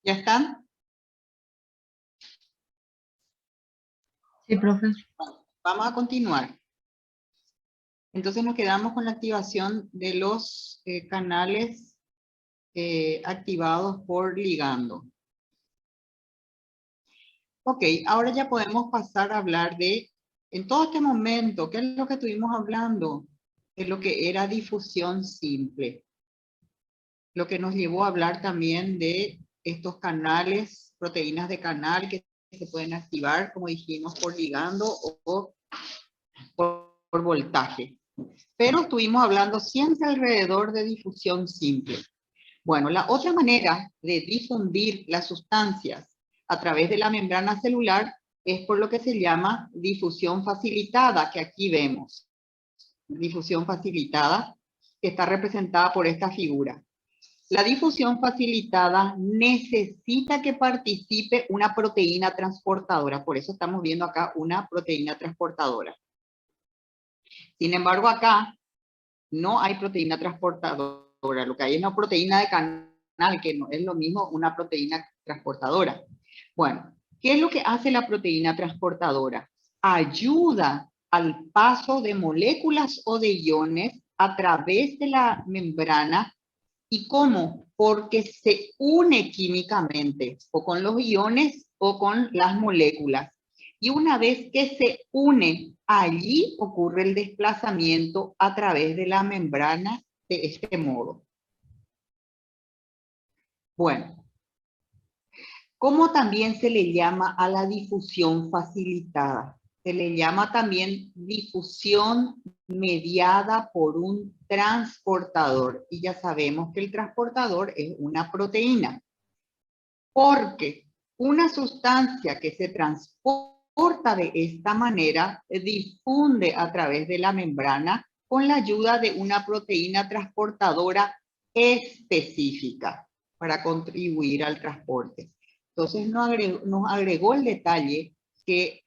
¿Ya están? Sí, profe. Vamos a continuar. Entonces nos quedamos con la activación de los canales activados por ligando. Ok, ahora ya podemos pasar a hablar de, en todo este momento, ¿qué es lo que estuvimos hablando? De lo que era difusión simple. Lo que nos llevó a hablar también de estos canales, proteínas de canal que se pueden activar, como dijimos, por ligando o por voltaje. Pero estuvimos hablando siempre alrededor de difusión simple. Bueno, la otra manera de difundir las sustancias a través de la membrana celular es por lo que se llama difusión facilitada, que aquí vemos. Difusión facilitada, que está representada por esta figura. La difusión facilitada necesita que participe una proteína transportadora. Por eso estamos viendo acá una proteína transportadora. Sin embargo, acá no hay proteína transportadora. Lo que hay es una proteína de canal, que no es lo mismo una proteína transportadora. Bueno, ¿qué es lo que hace la proteína transportadora? Ayuda al paso de moléculas o de iones a través de la membrana. ¿Y cómo? Porque se une químicamente, o con los iones o con las moléculas. Y una vez que se une, allí ocurre el desplazamiento a través de la membrana de este modo. Bueno, ¿cómo también se le llama a la difusión facilitada? Se le llama también difusión mediada por un transportador. Y ya sabemos que el transportador es una proteína. Porque una sustancia que se transporta de esta manera difunde a través de la membrana con la ayuda de una proteína transportadora específica para contribuir al transporte. Entonces nos agregó el detalle que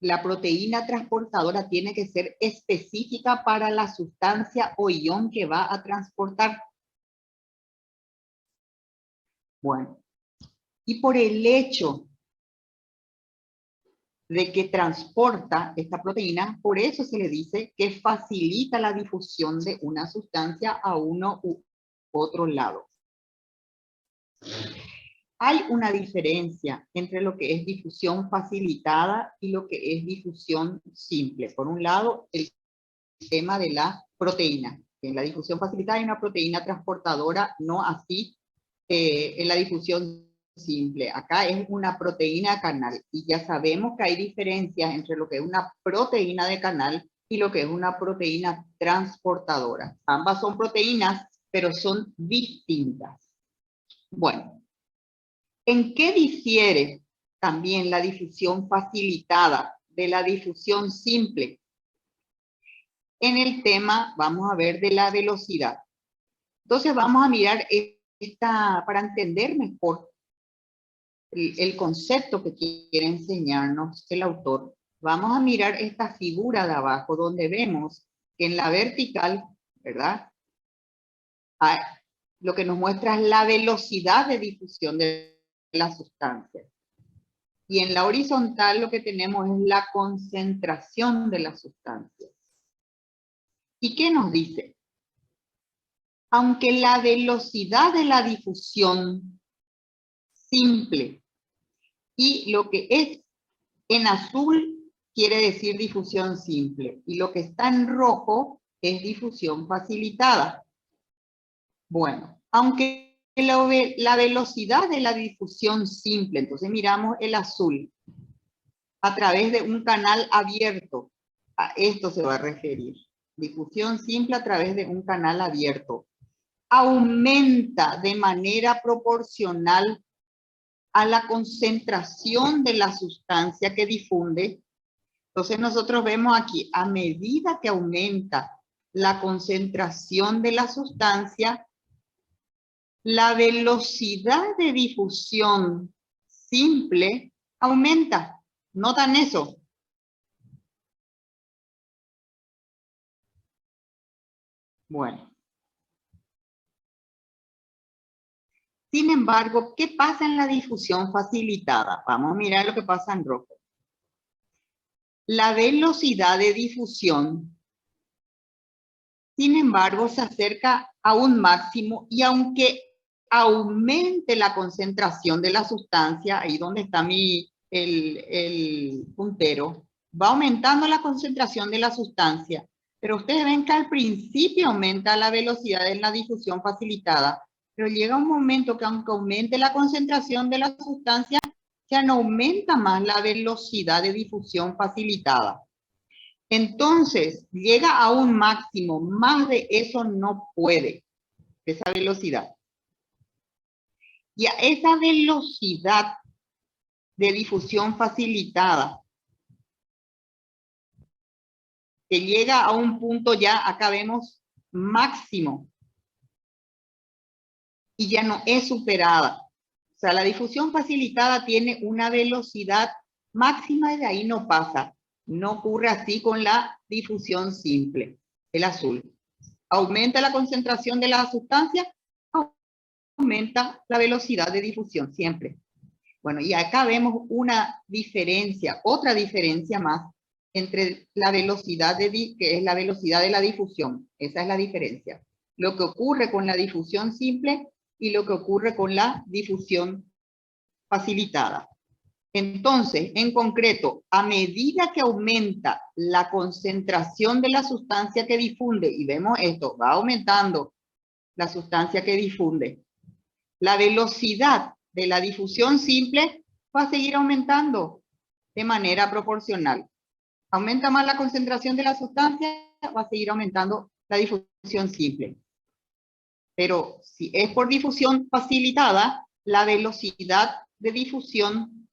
la proteína transportadora tiene que ser específica para la sustancia o ion que va a transportar. Bueno, y por el hecho de que transporta esta proteína, por eso se le dice que facilita la difusión de una sustancia a uno u otro lado. Hay una diferencia entre lo que es difusión facilitada y lo que es difusión simple. Por un lado, el tema de la proteína. En la difusión facilitada hay una proteína transportadora, no así en la difusión simple. Acá es una proteína de canal y ya sabemos que hay diferencias entre lo que es una proteína de canal y lo que es una proteína transportadora. Ambas son proteínas, pero son distintas. Bueno, ¿en qué difiere también la difusión facilitada de la difusión simple? En el tema, vamos a ver, de la velocidad. Entonces vamos a mirar esta, para entender mejor el concepto que quiere enseñarnos el autor. Vamos a mirar esta figura de abajo donde vemos que en la vertical, ¿verdad? Lo que nos muestra es la velocidad de difusión de la sustancia. Y en la horizontal lo que tenemos es la concentración de la sustancia. ¿Y qué nos dice? Aunque la velocidad de la difusión simple y lo que es en azul quiere decir difusión simple y lo que está en rojo es difusión facilitada. Bueno, aunque la velocidad de la difusión simple, entonces miramos el azul, a través de un canal abierto, a esto se va a referir. Difusión simple a través de un canal abierto. Aumenta de manera proporcional a la concentración de la sustancia que difunde. Entonces nosotros vemos aquí, a medida que aumenta la concentración de la sustancia, la velocidad de difusión simple aumenta. ¿Notan eso? Bueno. Sin embargo, ¿qué pasa en la difusión facilitada? Vamos a mirar lo que pasa en rojo. La velocidad de difusión, sin embargo, se acerca a un máximo y aunque aumente la concentración de la sustancia, ahí donde está el puntero, va aumentando la concentración de la sustancia, pero ustedes ven que al principio aumenta la velocidad en la difusión facilitada, pero llega un momento que aunque aumente la concentración de la sustancia, ya no aumenta más la velocidad de difusión facilitada. Entonces, llega a un máximo, más de eso no puede, esa velocidad. Y a esa velocidad de difusión facilitada, que llega a un punto ya, acá vemos, máximo, y ya no es superada. O sea, la difusión facilitada tiene una velocidad máxima y de ahí no pasa. No ocurre así con la difusión simple, el azul. Aumenta la concentración de la sustancia, aumenta la velocidad de difusión siempre. Bueno, y acá vemos una diferencia, otra diferencia más entre la velocidad que es la velocidad de la difusión. Esa es la diferencia. Lo que ocurre con la difusión simple y lo que ocurre con la difusión facilitada. Entonces, en concreto, a medida que aumenta la concentración de la sustancia que difunde, y vemos esto, va aumentando la sustancia que difunde, la velocidad de la difusión simple va a seguir aumentando de manera proporcional. Aumenta más la concentración de la sustancia, va a seguir aumentando la difusión simple. Pero si es por difusión facilitada, la velocidad de difusión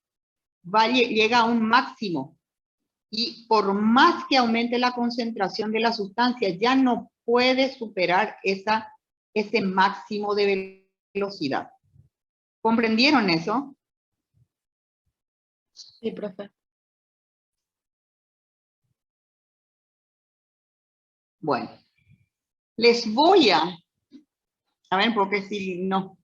llega a un máximo. Y por más que aumente la concentración de la sustancia, ya no puede superar ese máximo de velocidad. ¿Comprendieron eso? Sí, profe. Bueno, les voy a ver, porque si no.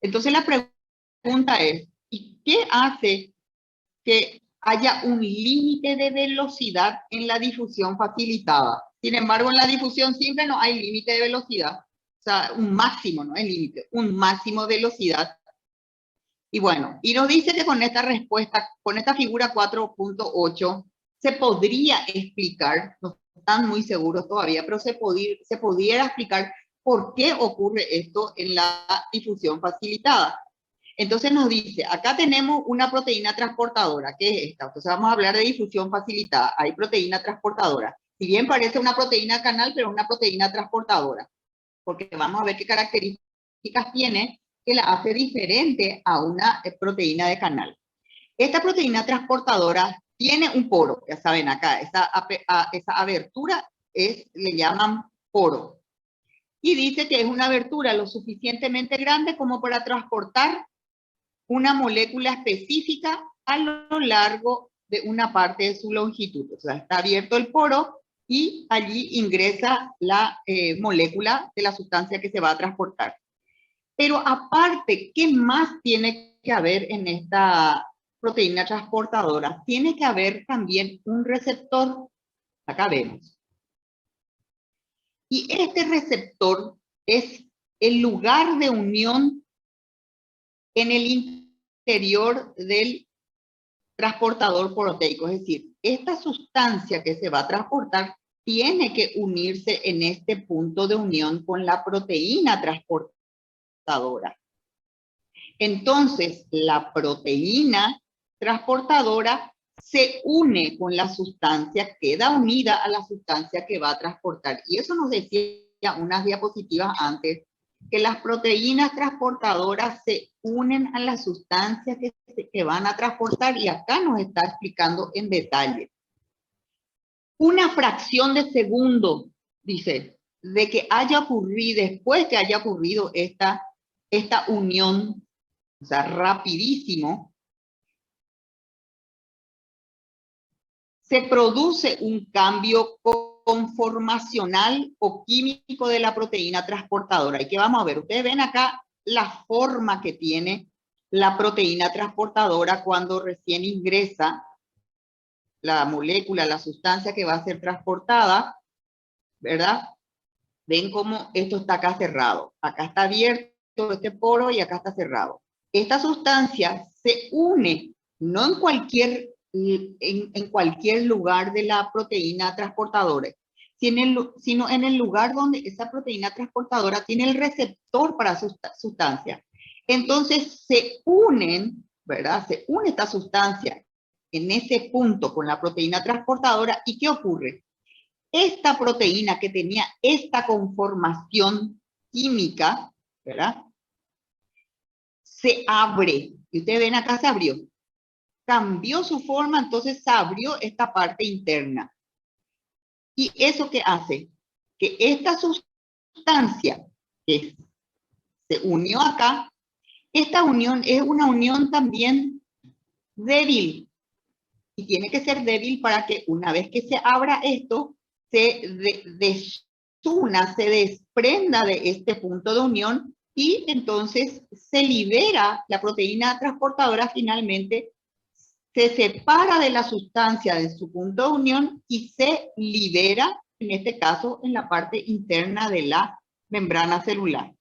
Entonces la pregunta es, ¿y qué hace que haya un límite de velocidad en la difusión facilitada? Sin embargo, en la difusión simple no hay límite de velocidad. O sea, un máximo, no hay límite, un máximo de velocidad. Y bueno, y nos dice que con esta respuesta, con esta figura 4.8, se podría explicar, no están muy seguros todavía, pero se pudiera explicar por qué ocurre esto en la difusión facilitada. Entonces nos dice, acá tenemos una proteína transportadora, que es esta. Entonces vamos a hablar de difusión facilitada. Hay proteína transportadora. Si bien parece una proteína canal, pero es una proteína transportadora. Porque vamos a ver qué características tiene que la hace diferente a una proteína de canal. Esta proteína transportadora tiene un poro, ya saben acá, esa abertura le llaman poro. Y dice que es una abertura lo suficientemente grande como para transportar una molécula específica a lo largo de una parte de su longitud. O sea, está abierto el poro y allí ingresa la molécula de la sustancia que se va a transportar. Pero aparte, ¿qué más tiene que haber en esta proteína transportadora? Tiene que haber también un receptor. Acá vemos. Y este receptor es el lugar de unión en el interior del transportador proteico. Es decir, esta sustancia que se va a transportar tiene que unirse en este punto de unión con la proteína transportadora. Entonces, la proteína transportadora se une con la sustancia, queda unida a la sustancia que va a transportar. Y eso nos decía unas diapositivas antes, que las proteínas transportadoras se unen a las sustancias que van a transportar, y acá nos está explicando en detalle. Una fracción de segundo, dice, de que haya ocurrido, después que haya ocurrido esta unión, o sea, rapidísimo, se produce un cambio conformacional o químico de la proteína transportadora. ¿Y qué vamos a ver? Ustedes ven acá la forma que tiene la proteína transportadora cuando recién ingresa la molécula, la sustancia que va a ser transportada, ¿verdad? Ven cómo esto está acá cerrado. Acá está abierto este poro y acá está cerrado. Esta sustancia se une, no en cualquier lugar de la proteína transportadora, sino en el lugar donde esa proteína transportadora tiene el receptor para sustancia. Entonces se unen, ¿verdad? Se une esta sustancia en ese punto con la proteína transportadora. ¿Y qué ocurre? Esta proteína que tenía esta conformación química, ¿verdad? Se abre. Y ustedes ven acá se abrió. Cambió su forma, entonces se abrió esta parte interna. ¿Y eso qué hace? Que esta sustancia que se unió acá, esta unión es una unión también débil. Y tiene que ser débil para que una vez que se abra esto, se desuna, se desprenda de este punto de unión y entonces se libera la proteína transportadora, finalmente se separa de la sustancia de su punto de unión y se libera, en este caso, en la parte interna de la membrana celular.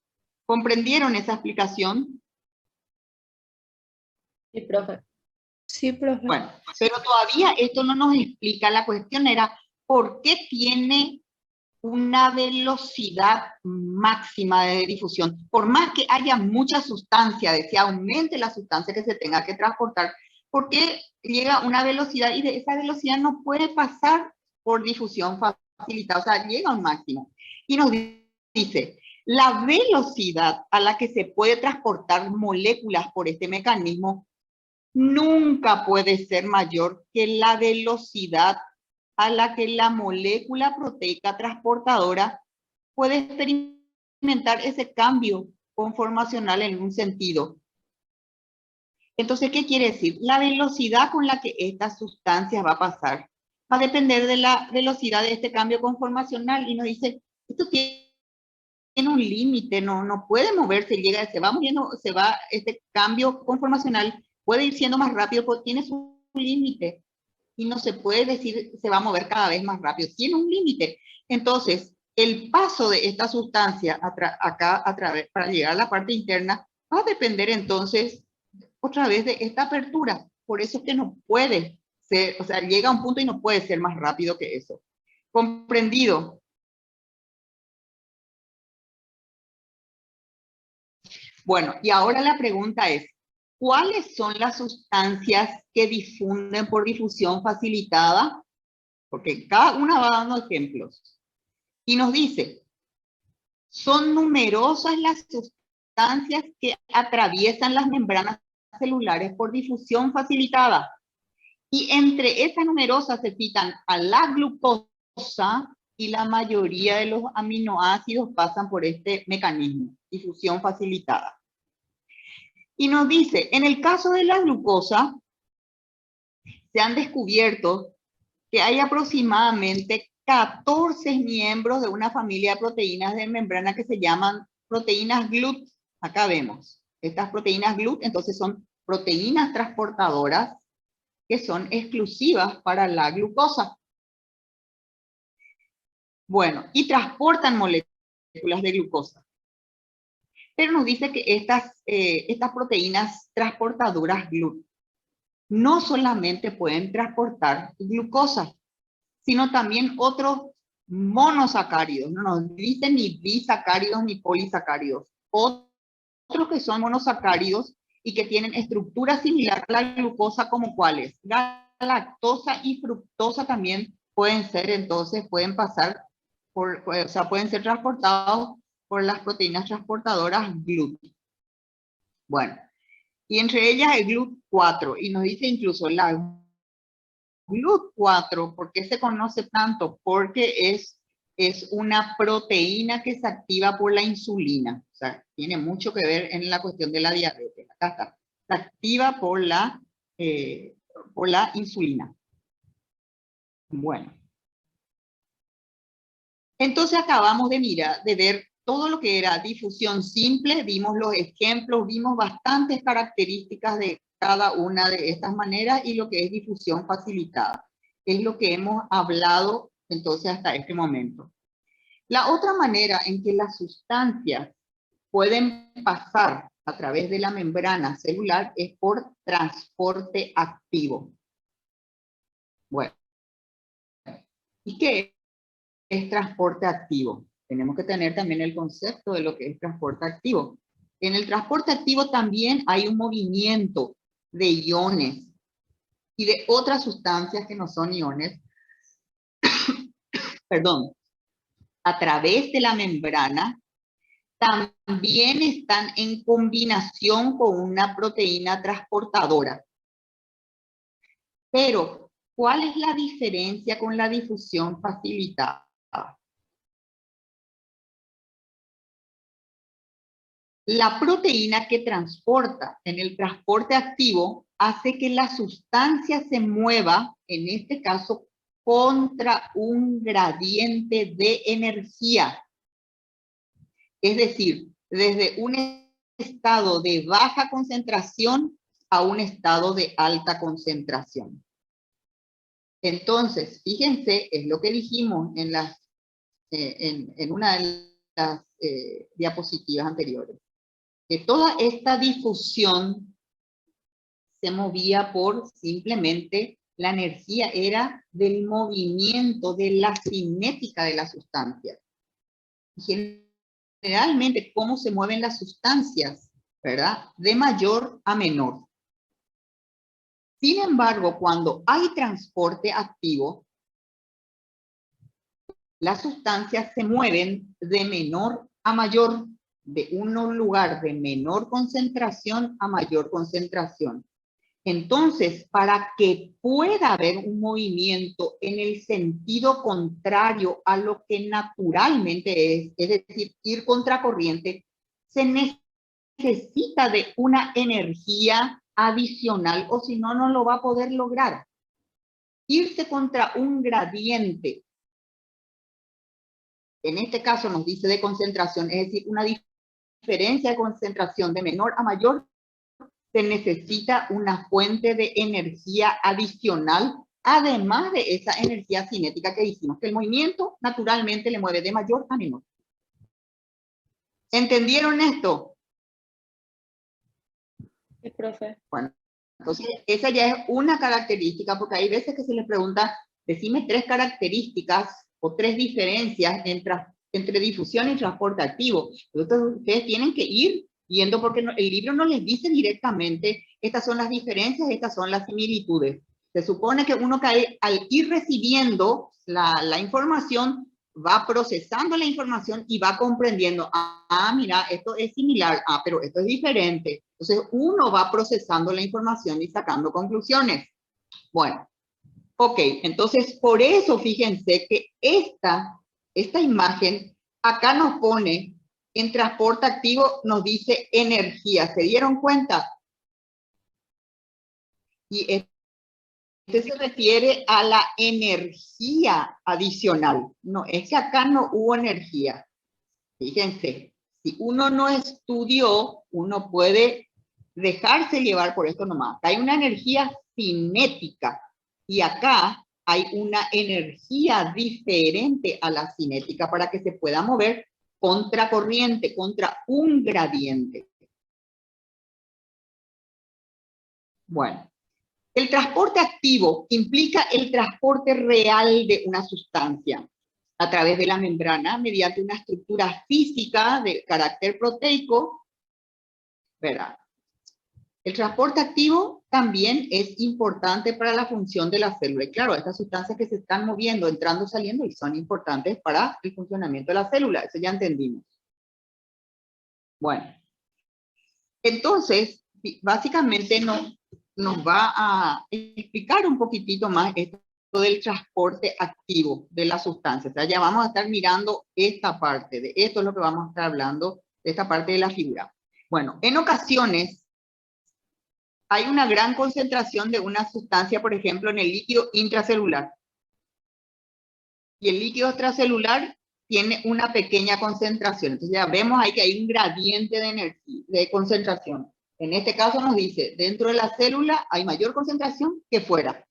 ¿Comprendieron esa explicación? Sí, profe. Sí, profe. Bueno, pero todavía esto no nos explica. La cuestión era, ¿por qué tiene una velocidad máxima de difusión? Por más que haya mucha sustancia, de que aumente la sustancia que se tenga que transportar, ¿por qué llega una velocidad y de esa velocidad no puede pasar por difusión facilitada? O sea, llega a un máximo. Y nos dice, la velocidad a la que se puede transportar moléculas por este mecanismo nunca puede ser mayor que la velocidad a la que la molécula proteica transportadora puede experimentar ese cambio conformacional en un sentido. Entonces, ¿qué quiere decir? La velocidad con la que esta sustancia va a pasar va a depender de la velocidad de este cambio conformacional. Y nos dice, esto tiene un límite, no puede moverse, llega, se va moviendo, se va, este cambio conformacional puede ir siendo más rápido, porque tiene su límite. Y no se puede decir se va a mover cada vez más rápido, tiene un límite. Entonces, el paso de esta sustancia acá a través, para llegar a la parte interna va a depender entonces otra vez de esta apertura. Por eso es que no puede ser, o sea, llega a un punto y no puede ser más rápido que eso. ¿Comprendido? Bueno, y ahora la pregunta es, ¿cuáles son las sustancias que difunden por difusión facilitada? Porque cada una va dando ejemplos. Y nos dice, son numerosas las sustancias que atraviesan las membranas celulares por difusión facilitada. Y entre esas numerosas se citan a la glucosa y la mayoría de los aminoácidos pasan por este mecanismo, difusión facilitada. Y nos dice, en el caso de la glucosa, se han descubierto que hay aproximadamente 14 miembros de una familia de proteínas de membrana que se llaman proteínas GLUT. Acá vemos, estas proteínas GLUT entonces son proteínas transportadoras que son exclusivas para la glucosa. Bueno, y transportan moléculas de glucosa. Pero nos dice que estas proteínas transportadoras GLUT no solamente pueden transportar glucosa, sino también otros monosacáridos. No nos dicen ni disacáridos ni polisacáridos. Otros que son monosacáridos y que tienen estructura similar a la glucosa, como cuáles. La lactosa y fructosa también pueden ser, entonces pueden pasar o sea, pueden ser transportados por las proteínas transportadoras GLUT. Bueno, y entre ellas el GLUT4, y nos dice incluso la GLUT4, ¿por qué se conoce tanto? Porque es una proteína que se activa por la insulina. O sea, tiene mucho que ver en la cuestión de la diabetes. Acá está. Se activa por la insulina. Bueno. Entonces acabamos de ver todo lo que era difusión simple, vimos los ejemplos, vimos bastantes características de cada una de estas maneras y lo que es difusión facilitada. Es lo que hemos hablado entonces hasta este momento. La otra manera en que las sustancias pueden pasar a través de la membrana celular es por transporte activo. Bueno, ¿y qué es transporte activo? Tenemos que tener también el concepto de lo que es transporte activo. En el transporte activo también hay un movimiento de iones y de otras sustancias que no son iones, perdón, a través de la membrana, también están en combinación con una proteína transportadora. Pero, ¿cuál es la diferencia con la difusión facilitada? La proteína que transporta en el transporte activo hace que la sustancia se mueva, en este caso, contra un gradiente de energía. Es decir, desde un estado de baja concentración a un estado de alta concentración. Entonces, fíjense, es lo que dijimos en, en una de las diapositivas anteriores, que toda esta difusión se movía por simplemente la energía, era del movimiento, de la cinética de la sustancia. Generalmente, ¿cómo se mueven las sustancias? ¿Verdad? De mayor a menor. Sin embargo, cuando hay transporte activo, las sustancias se mueven de menor a mayor, de un lugar de menor concentración a mayor concentración. Entonces, para que pueda haber un movimiento en el sentido contrario a lo que naturalmente es decir, ir contracorriente, se necesita de una energía adicional, o si no, no lo va a poder lograr. Irse contra un gradiente, en este caso nos dice de concentración, es decir, una diferencia de concentración de menor a mayor, se necesita una fuente de energía adicional, además de esa energía cinética que dijimos, que el movimiento naturalmente le mueve de mayor a menor. ¿Entendieron esto? Sí, profe. Bueno, entonces esa ya es una característica, porque hay veces que se les pregunta, decime 3 características o 3 diferencias entre difusión y transporte activo. Entonces ustedes tienen que ir viendo, porque el libro no les dice directamente, estas son las diferencias, estas son las similitudes. Se supone que uno que al ir recibiendo la información, va procesando la información y va comprendiendo, mira, esto es similar, pero esto es diferente. Entonces uno va procesando la información y sacando conclusiones. Bueno, ok, entonces por eso fíjense que esta imagen acá nos pone, en transporte activo nos dice energía, ¿se dieron cuenta? Y este se refiere a la energía adicional. No, es que acá no hubo energía. Fíjense, si uno no estudió, uno puede dejarse llevar por esto nomás. Hay una energía cinética y acá hay una energía diferente a la cinética para que se pueda mover contra corriente, contra un gradiente. Bueno, el transporte activo implica el transporte real de una sustancia a través de la membrana mediante una estructura física de carácter proteico, ¿verdad? El transporte activo también es importante para la función de la célula. Y claro, estas sustancias que se están moviendo, entrando, saliendo, y son importantes para el funcionamiento de la célula. Eso ya entendimos. Bueno, entonces, básicamente nos va a explicar un poquitito más esto del transporte activo de las sustancias. O sea, ya vamos a estar mirando esta parte, de esto es lo que vamos a estar hablando, de esta parte de la figura. Bueno, en ocasiones hay una gran concentración de una sustancia, por ejemplo, en el líquido intracelular. Y el líquido extracelular tiene una pequeña concentración. Entonces ya vemos ahí que hay un gradiente de energía, de concentración. En este caso nos dice, dentro de la célula hay mayor concentración que fuera.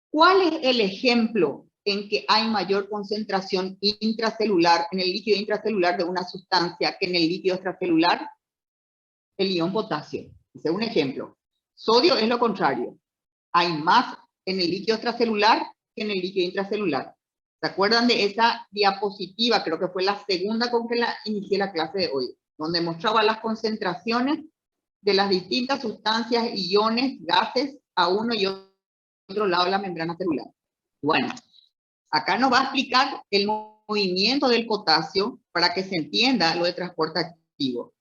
¿Cuál es el ejemplo en que hay mayor concentración intracelular, en el líquido intracelular de una sustancia que en el líquido extracelular? El ion potasio. Ese es un ejemplo. Sodio es lo contrario. Hay más en el líquido extracelular que en el líquido intracelular. ¿Se acuerdan de esa diapositiva? Creo que fue la segunda con que inicié la clase de hoy, donde mostraba las concentraciones de las distintas sustancias, iones, gases, a uno y otro lado de la membrana celular. Bueno, acá nos va a explicar el movimiento del potasio para que se entienda lo de transporte activo.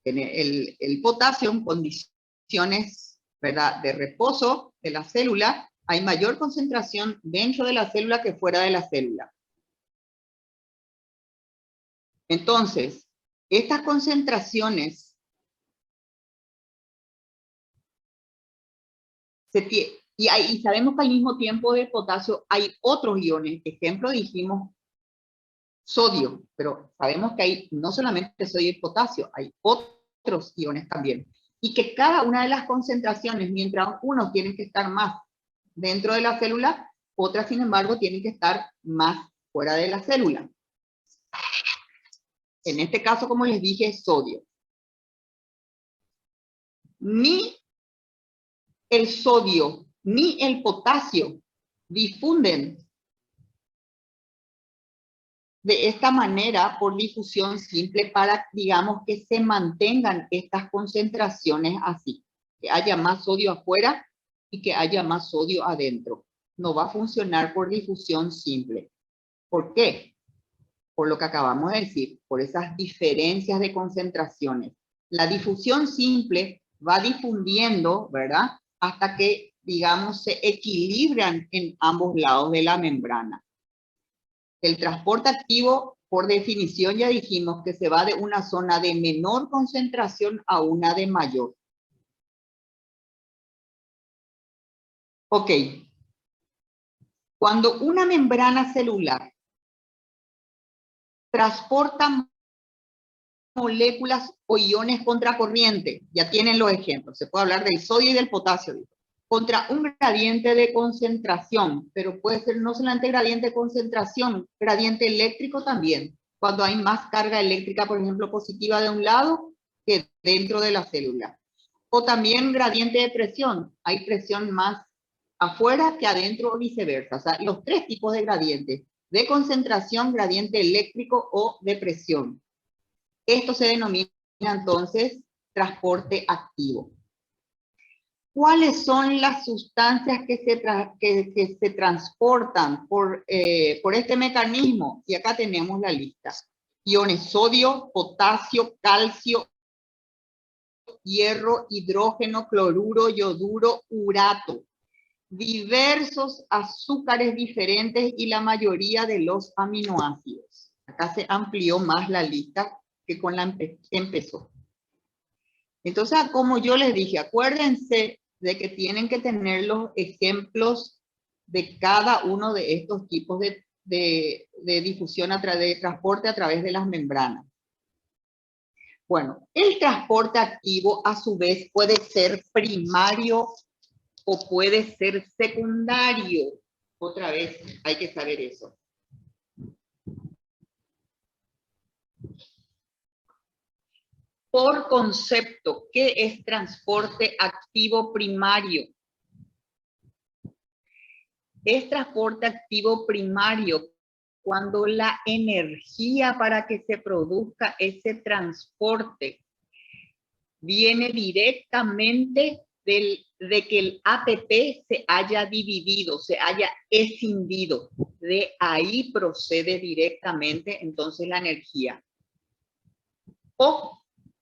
En el potasio, en condiciones, ¿verdad?, de reposo de la célula, hay mayor concentración dentro de la célula que fuera de la célula. Entonces, estas concentraciones y sabemos que al mismo tiempo del potasio hay otros iones. Ejemplo, dijimos sodio, pero sabemos que hay no solamente sodio y potasio, hay otros iones también. Y que cada una de las concentraciones, mientras unos tienen que estar más dentro de la célula, otras, sin embargo, tienen que estar más fuera de la célula. En este caso, como les dije, sodio. Ni el sodio ni el potasio difunden de esta manera por difusión simple para, digamos, que se mantengan estas concentraciones así, que haya más sodio afuera y que haya más sodio adentro. No va a funcionar por difusión simple. ¿Por qué? Por lo que acabamos de decir, por esas diferencias de concentraciones. La difusión simple va difundiendo, ¿verdad?, hasta que, digamos, se equilibran en ambos lados de la membrana. El transporte activo, por definición, ya dijimos que se va de una zona de menor concentración a una de mayor. Ok. Cuando una membrana celular transporta moléculas o iones contracorriente, ya tienen los ejemplos, se puede hablar del sodio y del potasio, contra un gradiente de concentración, pero puede ser no solamente gradiente de concentración, gradiente eléctrico también, cuando hay más carga eléctrica, por ejemplo, positiva de un lado que dentro de la célula. O también gradiente de presión, hay presión más afuera que adentro o viceversa. O sea, los tres tipos de gradientes, de concentración, gradiente eléctrico o de presión. Esto se denomina entonces transporte activo. ¿Cuáles son las sustancias que se transportan por este mecanismo? Y acá tenemos la lista. Iones sodio, potasio, calcio, hierro, hidrógeno, cloruro, yoduro, urato. Diversos azúcares diferentes y la mayoría de los aminoácidos. Acá se amplió más la lista que con la que empezó. Entonces, como yo les dije, acuérdense de que tienen que tener los ejemplos de cada uno de estos tipos de difusión de transporte a través de las membranas. Bueno, el transporte activo a su vez puede ser primario o puede ser secundario. Otra vez hay que saber eso. Por concepto, ¿qué es transporte activo primario? Es transporte activo primario cuando la energía para que se produzca ese transporte viene directamente de que el ATP se haya dividido, se haya escindido. De ahí procede directamente entonces la energía. O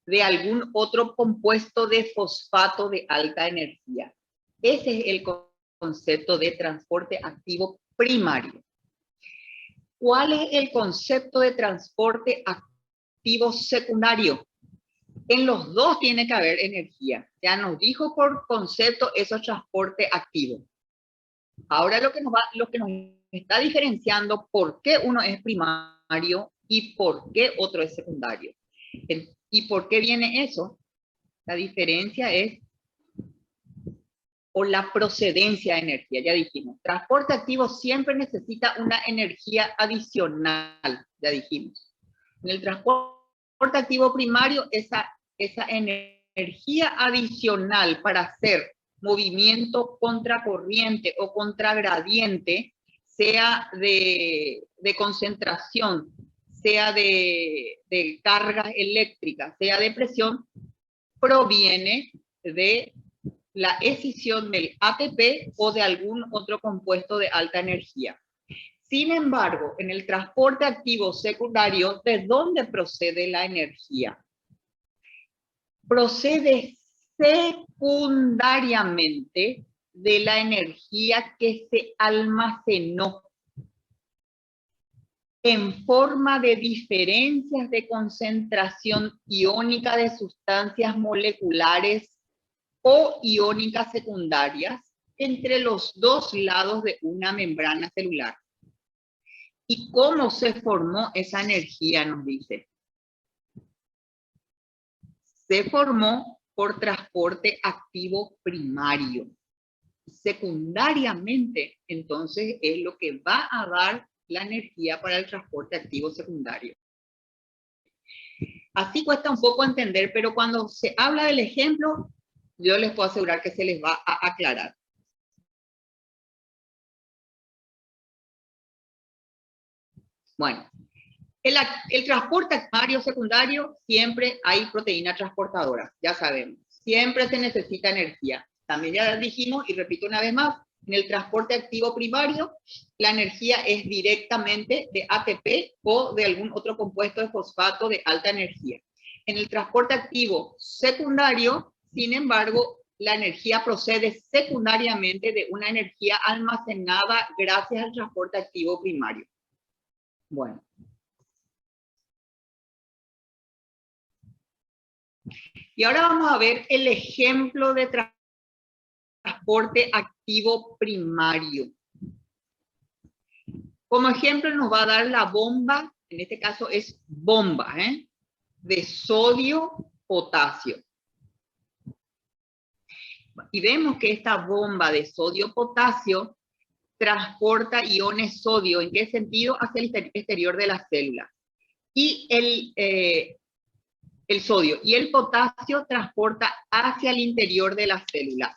de algún otro compuesto de fosfato de alta energía. Ese es el concepto de transporte activo primario. ¿Cuál es el concepto de transporte activo secundario? En los dos tiene que haber energía. Ya nos dijo por concepto eso es transporte activo. Ahora lo que nos está diferenciando por qué uno es primario primario y por qué otro es secundario. ¿Y por qué viene eso? La diferencia es, o la procedencia de energía, ya dijimos. Transporte activo siempre necesita una energía adicional, ya dijimos. En el transporte activo primario, esa energía adicional para hacer movimiento contracorriente o contragradiente, sea de concentración, sea de cargas eléctricas, sea de presión, proviene de la escisión del ATP o de algún otro compuesto de alta energía. Sin embargo, en el transporte activo secundario, ¿de dónde procede la energía? Procede secundariamente de la energía que se almacenó en forma de diferencias de concentración iónica de sustancias moleculares o iónicas secundarias entre los dos lados de una membrana celular. ¿Y cómo se formó esa energía? Nos dice. Se formó por transporte activo primario. Secundariamente, entonces, es lo que va a dar la energía para el transporte activo secundario. Así cuesta un poco entender, pero cuando se habla del ejemplo, yo les puedo asegurar que se les va a aclarar. Bueno, el transporte primario secundario, siempre hay proteína transportadora, ya sabemos. Siempre se necesita energía. También ya dijimos, y repito una vez más, en el transporte activo primario, la energía es directamente de ATP o de algún otro compuesto de fosfato de alta energía. En el transporte activo secundario, sin embargo, la energía procede secundariamente de una energía almacenada gracias al transporte activo primario. Bueno. Y ahora vamos a ver el ejemplo de transporte activo primario. Como ejemplo nos va a dar la bomba, en este caso es bomba, de sodio-potasio. Y vemos que esta bomba de sodio-potasio transporta iones sodio. ¿En qué sentido? Hacia el exterior de la célula. Y el sodio y el potasio transporta hacia el interior de la célula.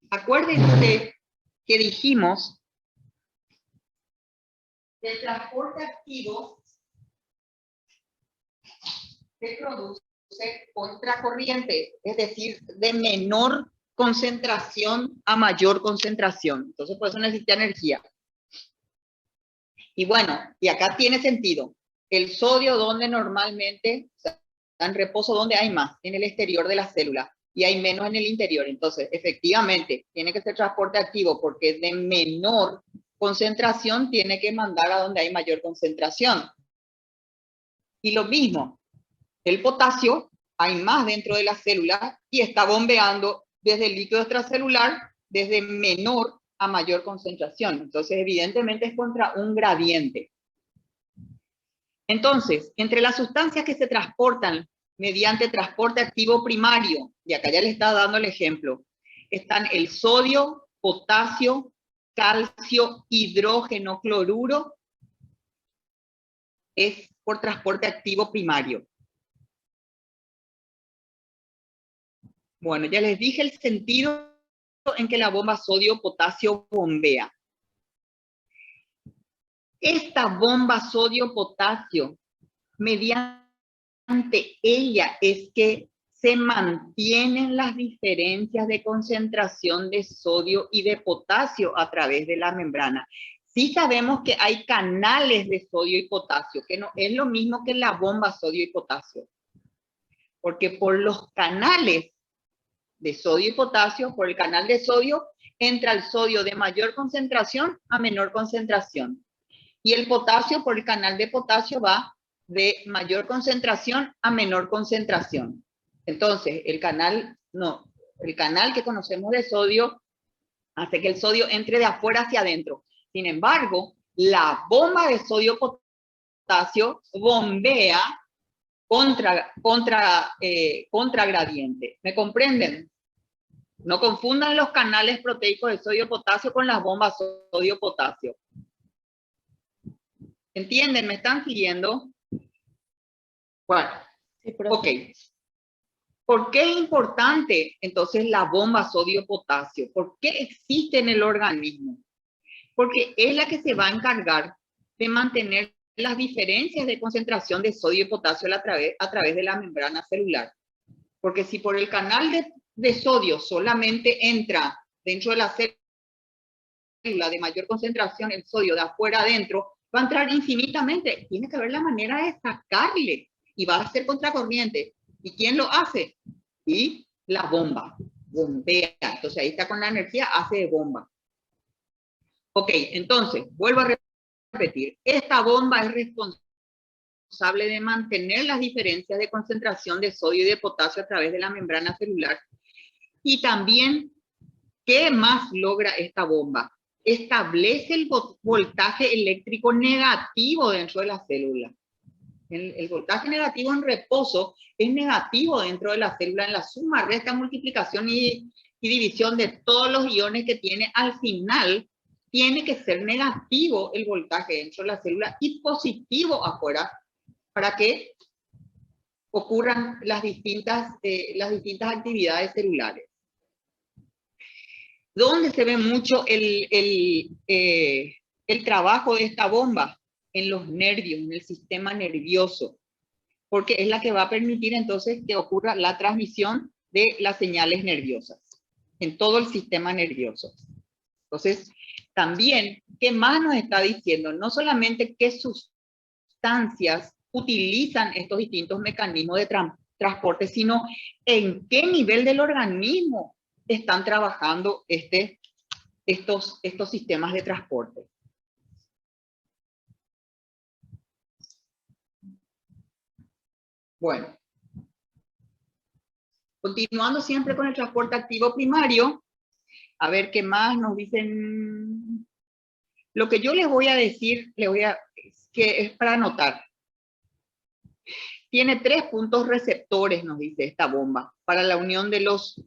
Acuérdense que dijimos que el transporte activo se produce contracorriente, es decir, de menor concentración a mayor concentración. Entonces, por eso necesita energía. Y bueno, y acá tiene sentido. El sodio, donde normalmente, o sea, en reposo, donde hay más, en el exterior de la célula, y hay menos en el interior. Entonces, efectivamente, tiene que ser transporte activo, porque es de menor concentración, tiene que mandar a donde hay mayor concentración. Y lo mismo, el potasio, hay más dentro de la célula y está bombeando desde el líquido extracelular, desde menor a mayor concentración. Entonces, evidentemente es contra un gradiente. Entonces, entre las sustancias que se transportan mediante transporte activo primario, y acá ya les está dando el ejemplo, están el sodio, potasio, calcio, hidrógeno, cloruro, es por transporte activo primario. Bueno, ya les dije el sentido en que la bomba sodio-potasio bombea. Esta bomba sodio-potasio, mediante ella es que se mantienen las diferencias de concentración de sodio y de potasio a través de la membrana. Sí sabemos que hay canales de sodio y potasio, que no es lo mismo que la bomba sodio y potasio. Porque por los canales de sodio y potasio, por el canal de sodio, entra el sodio de mayor concentración a menor concentración. Y el potasio, por el canal de potasio, va de mayor concentración a menor concentración. Entonces, el canal que conocemos de sodio hace que el sodio entre de afuera hacia adentro. Sin embargo, la bomba de sodio-potasio potasio bombea contra gradiente. ¿Me comprenden? No confundan los canales proteicos de sodio-potasio con las bombas sodio-potasio. ¿Entienden? ¿Me están siguiendo? Bueno, Sí, profe. ok. ¿Por qué es importante entonces la bomba sodio-potasio? ¿Por qué existe en el organismo? Porque es la que se va a encargar de mantener las diferencias de concentración de sodio y potasio a través de la membrana celular. Porque si por el canal de sodio solamente entra dentro de la célula de mayor concentración el sodio de afuera adentro, va a entrar infinitamente. Tiene que haber la manera de sacarle y va a ser contracorriente. ¿Y quién lo hace? Y la bomba, bombea. Entonces ahí está con la energía, hace de bomba. Ok, entonces, vuelvo a repetir. Esta bomba es responsable de mantener las diferencias de concentración de sodio y de potasio a través de la membrana celular. Y también, ¿qué más logra esta bomba? Establece el voltaje eléctrico negativo dentro de la célula. El voltaje negativo en reposo es negativo dentro de la célula en la suma, resta, multiplicación y división de todos los iones que tiene. Al final, tiene que ser negativo el voltaje dentro de la célula y positivo afuera para que ocurran las distintas actividades celulares. ¿Dónde se ve mucho el trabajo de esta bomba? En los nervios, en el sistema nervioso, porque es la que va a permitir entonces que ocurra la transmisión de las señales nerviosas en todo el sistema nervioso. Entonces, también, ¿qué más nos está diciendo? No solamente qué sustancias utilizan estos distintos mecanismos de transporte, sino en qué nivel del organismo están trabajando estos sistemas de transporte. Bueno, continuando siempre con el transporte activo primario, a ver qué más nos dicen. Lo que yo les voy a decir, que es para anotar. Tiene 3 puntos receptores, nos dice esta bomba, para la unión de los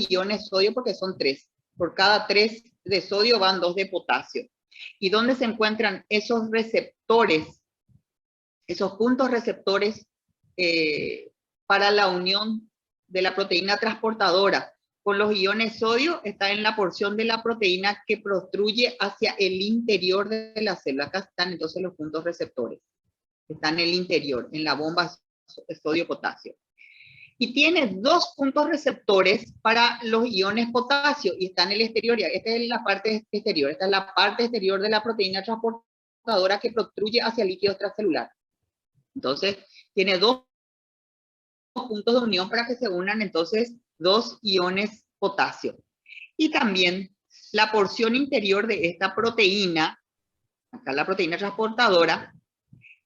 iones sodio, porque son 3. Por cada 3 de sodio van 2 de potasio. ¿Y dónde se encuentran esos receptores? Esos puntos receptores para la unión de la proteína transportadora con los iones sodio está en la porción de la proteína que protruye hacia el interior de la célula. Acá están entonces los puntos receptores. Están en el interior, en la bomba sodio-potasio. Y tiene 2 puntos receptores para los iones potasio y está en el exterior. Esta es la parte exterior. Esta es la parte exterior de la proteína transportadora que protruye hacia el líquido extracelular. Entonces, tiene 2 puntos de unión para que se unan entonces 2 iones potasio. Y también la porción interior de esta proteína, acá la proteína transportadora,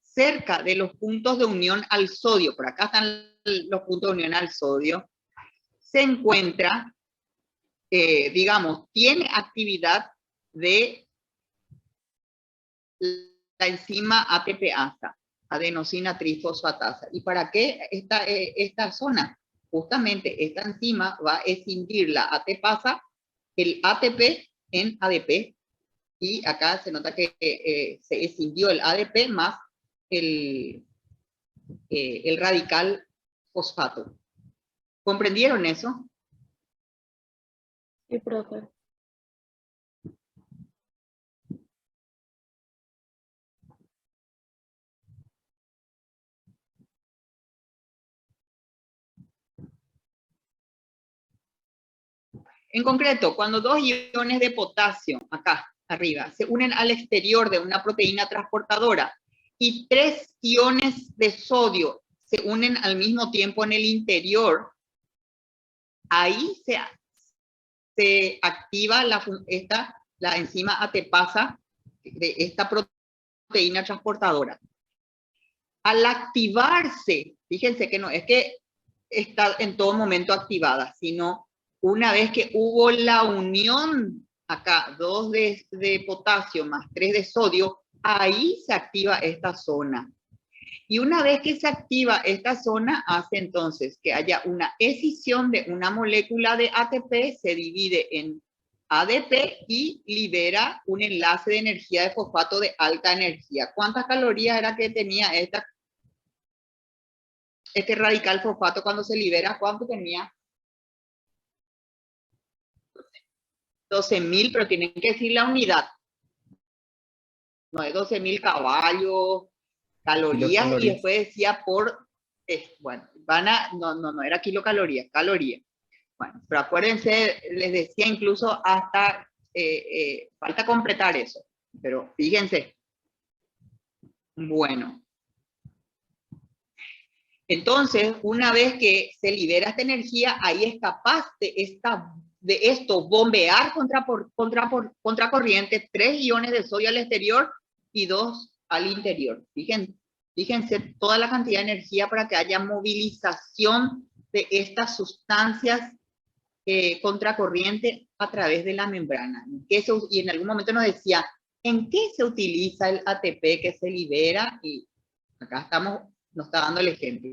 cerca de los puntos de unión al sodio, por acá están los puntos de unión al sodio, se encuentra, digamos, tiene actividad de la enzima ATPasa, adenosina trifosfatasa. ¿Y para qué esta zona? Justamente esta enzima va a escindir la ATPasa, el ATP en ADP, y acá se nota que se escindió el ADP más el radical fosfato. ¿Comprendieron eso? Sí, profe. En concreto, cuando 2 iones de potasio, acá arriba, se unen al exterior de una proteína transportadora y 3 iones de sodio se unen al mismo tiempo en el interior, ahí se activa la enzima ATPasa de esta proteína transportadora. Al activarse, fíjense que no es que está en todo momento activada, sino una vez que hubo la unión, acá 2 de potasio más 3 de sodio, ahí se activa esta zona. Y una vez que se activa esta zona, hace entonces que haya una escisión de una molécula de ATP, se divide en ADP y libera un enlace de energía de fosfato de alta energía. ¿Cuántas calorías era que tenía este radical fosfato cuando se libera? ¿Cuánto tenía? 12.000, pero tienen que decir la unidad. No es 12.000 caballos, calorías, y Kilocalorías. después decía por, bueno, no era kilocalorías, calorías. Bueno, pero acuérdense, les decía incluso hasta, falta completar eso, pero fíjense. Bueno. Entonces, una vez que se libera esta energía, ahí es capaz de esto bombear contra corriente 3 iones de sodio al exterior y 2 al interior. Fíjense toda la cantidad de energía para que haya movilización de estas sustancias contracorriente a través de la membrana. Y en algún momento nos decía, ¿en qué se utiliza el ATP que se libera? Y acá nos está dando el ejemplo.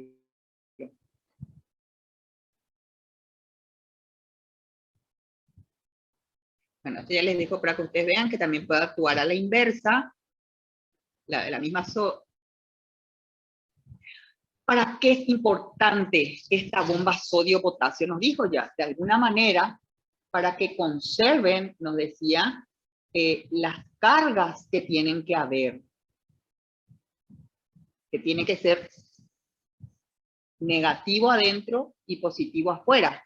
Bueno, esto ya les dejo para que ustedes vean que también puede actuar a la inversa, la misma. ¿Para qué es importante esta bomba sodio-potasio? Nos dijo ya, de alguna manera, para que conserven, nos decía, las cargas que tienen que haber, que tiene que ser negativo adentro y positivo afuera.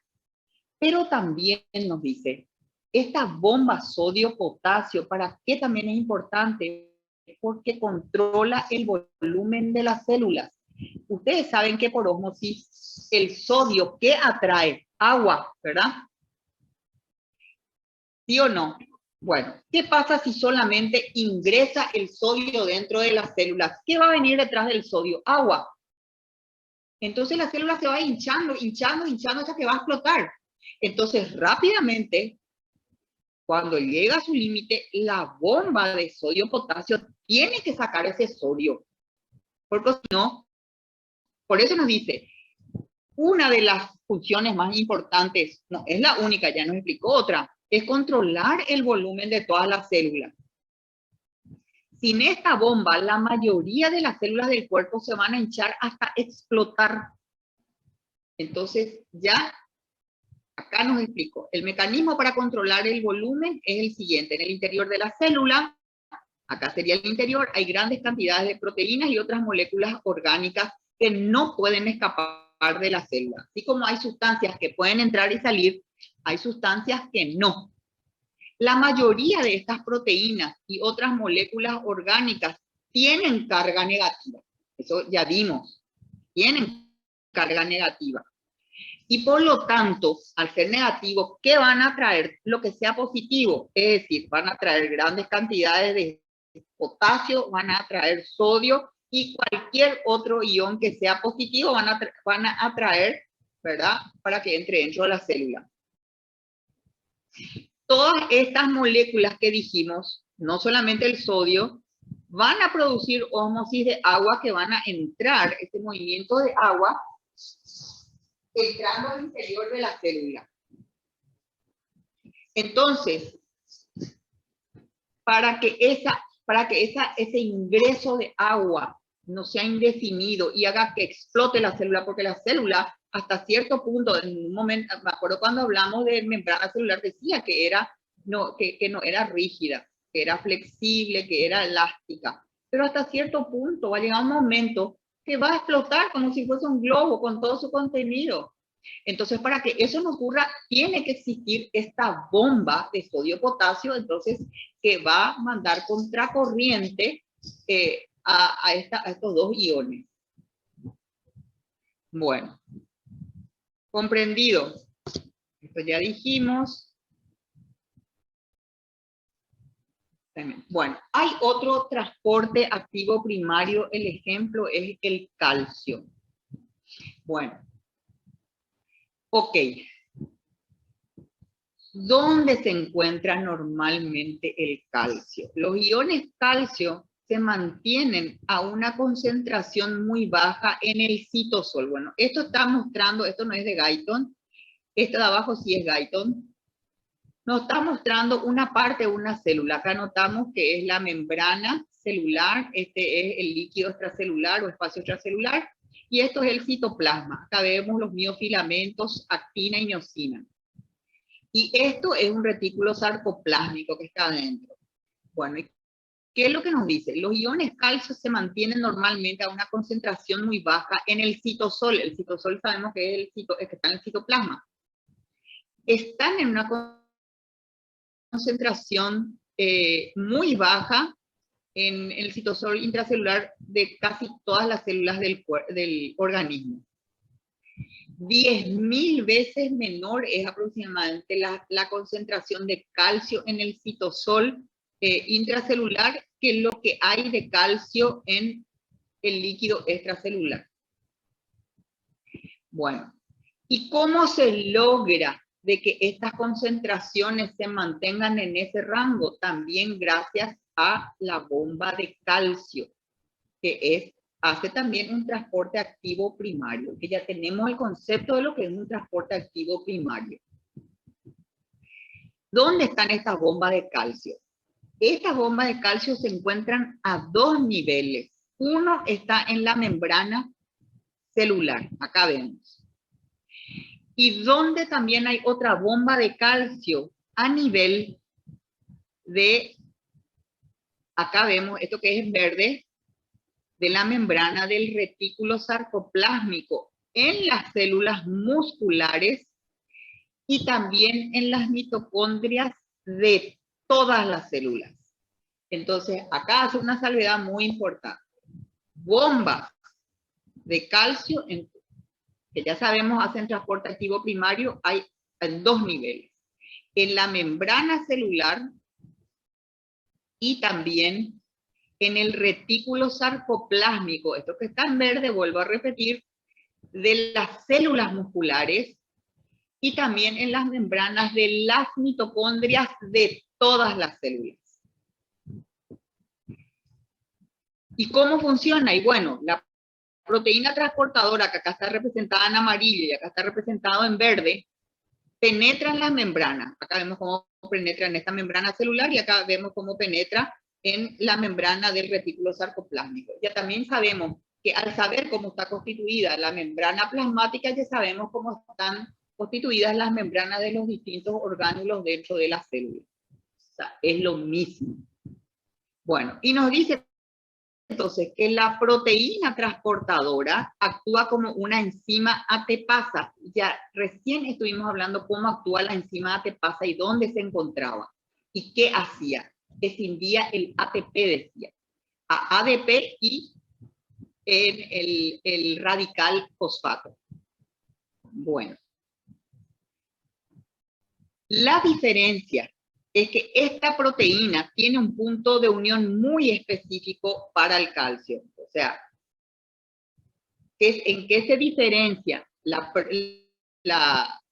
Pero también nos dice, esta bomba sodio-potasio, ¿para qué también es importante? Porque controla el volumen de las células. Ustedes saben que por ósmosis el sodio, ¿qué atrae? Agua, ¿verdad? ¿Sí o no? Bueno, ¿qué pasa si solamente ingresa el sodio dentro de las células? ¿Qué va a venir detrás del sodio? Agua. Entonces la célula se va hinchando hasta que va a explotar. Entonces rápidamente, cuando llega a su límite, la bomba de sodio-potasio tiene que sacar ese sodio. Porque si no, por eso nos dice, una de las funciones más importantes, no es la única, ya nos explicó otra, es controlar el volumen de todas las células. Sin esta bomba, la mayoría de las células del cuerpo se van a hinchar hasta explotar. Entonces, ya acá nos explicó. El mecanismo para controlar el volumen es el siguiente. En el interior de la célula, acá sería el interior, hay grandes cantidades de proteínas y otras moléculas orgánicas que no pueden escapar de la célula. Así como hay sustancias que pueden entrar y salir, hay sustancias que no. La mayoría de estas proteínas y otras moléculas orgánicas tienen carga negativa. Eso ya vimos. Tienen carga negativa. Y por lo tanto, al ser negativo, ¿qué van a traer? Lo que sea positivo. Es decir, van a traer grandes cantidades de potasio, van a traer sodio y cualquier otro ion que sea positivo van a atraer, ¿verdad? Para que entre dentro de la célula. Todas estas moléculas que dijimos, no solamente el sodio, van a producir ósmosis de agua que van a entrar, este movimiento de agua, entrando al interior de la célula. Entonces, para que ese ingreso de agua no sea indefinido y haga que explote la célula, porque la célula hasta cierto punto, en un momento, me acuerdo cuando hablamos de membrana celular, decía que no era rígida, que era flexible, que era elástica, pero hasta cierto punto va a llegar un momento que va a explotar como si fuese un globo con todo su contenido. Entonces, para que eso no ocurra, tiene que existir esta bomba de sodio-potasio, entonces, que va a mandar contracorriente a estos dos iones. Bueno, comprendido. Esto ya dijimos. Bueno, hay otro transporte activo primario, el ejemplo es el calcio. Bueno, ok. ¿Dónde se encuentra normalmente el calcio? Los iones calcio se mantienen a una concentración muy baja en el citosol. Bueno, esto está mostrando, esto no es de Guyton, esto de abajo sí es Guyton. Nos está mostrando una parte de una célula. Acá notamos que es la membrana celular, este es el líquido extracelular o espacio extracelular, y esto es el citoplasma. Acá vemos los miofilamentos, actina y miosina. Y esto es un retículo sarcoplásmico que está adentro. Bueno, ¿qué es lo que nos dice? Los iones calcio se mantienen normalmente a una concentración muy baja en el citosol. El citosol sabemos que es el que está en el citoplasma. Están en una concentración muy baja en el citosol intracelular de casi todas las células del organismo. 10.000 veces menor es aproximadamente la concentración de calcio en el citosol intracelular que lo que hay de calcio en el líquido extracelular. Bueno, ¿y cómo se logra de que estas concentraciones se mantengan en ese rango? También gracias a la bomba de calcio, que hace también un transporte activo primario, que ya tenemos el concepto de lo que es un transporte activo primario. ¿Dónde están estas bombas de calcio? Estas bombas de calcio se encuentran a dos niveles. Uno está en la membrana celular, acá vemos. Y donde también hay otra bomba de calcio a nivel de, acá vemos esto que es en verde, de la membrana del retículo sarcoplásmico en las células musculares y también en las mitocondrias de todas las células. Entonces, acá hace una salvedad muy importante. Bombas de calcio, que ya sabemos hacen transporte activo primario, hay en dos niveles. En la membrana celular y también en el retículo sarcoplásmico, esto que está en verde, vuelvo a repetir, de las células musculares y también en las membranas de las mitocondrias de todas las células. ¿Y cómo funciona? Y bueno, la proteína transportadora, que acá está representada en amarillo y acá está representado en verde, penetra en las membranas. Acá vemos cómo penetra en esta membrana celular y acá vemos cómo penetra en la membrana del retículo sarcoplásmico. Ya también sabemos que al saber cómo está constituida la membrana plasmática, ya sabemos cómo están constituidas las membranas de los distintos orgánulos dentro de la célula. O sea, es lo mismo. Bueno, y nos dice entonces que la proteína transportadora actúa como una enzima ATPasa. Ya recién estuvimos hablando cómo actúa la enzima ATPasa y dónde se encontraba. ¿Y qué hacía? Escindía el ATP, decía, a ADP y en el radical fosfato. Bueno. La diferencia es que esta proteína tiene un punto de unión muy específico para el calcio. O sea, ¿en qué se diferencia la proteína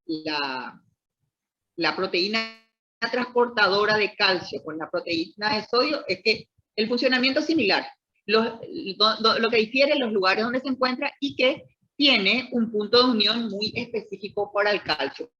transportadora de calcio con la proteína de sodio? Es que el funcionamiento es similar. Lo que difiere en los lugares donde se encuentra y que tiene un punto de unión muy específico para el calcio.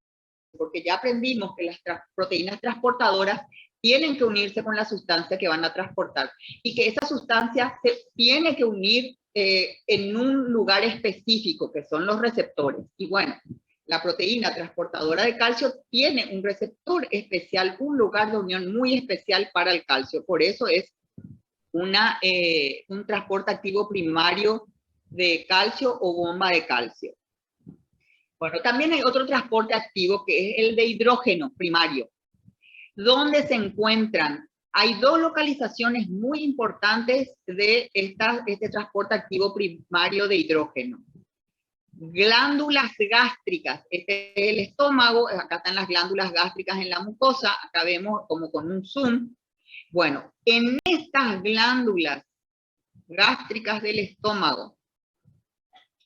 Porque ya aprendimos que las proteínas transportadoras tienen que unirse con la sustancia que van a transportar y que esa sustancia se tiene que unir en un lugar específico, que son los receptores. Y bueno, la proteína transportadora de calcio tiene un receptor especial, un lugar de unión muy especial para el calcio. Por eso es un transporte activo primario de calcio o bomba de calcio. Bueno, también hay otro transporte activo que es el de hidrógeno primario, donde se encuentran, hay dos localizaciones muy importantes de este transporte activo primario de hidrógeno. Glándulas gástricas, este es el estómago, acá están las glándulas gástricas en la mucosa, acá vemos como con un zoom. Bueno, en estas glándulas gástricas del estómago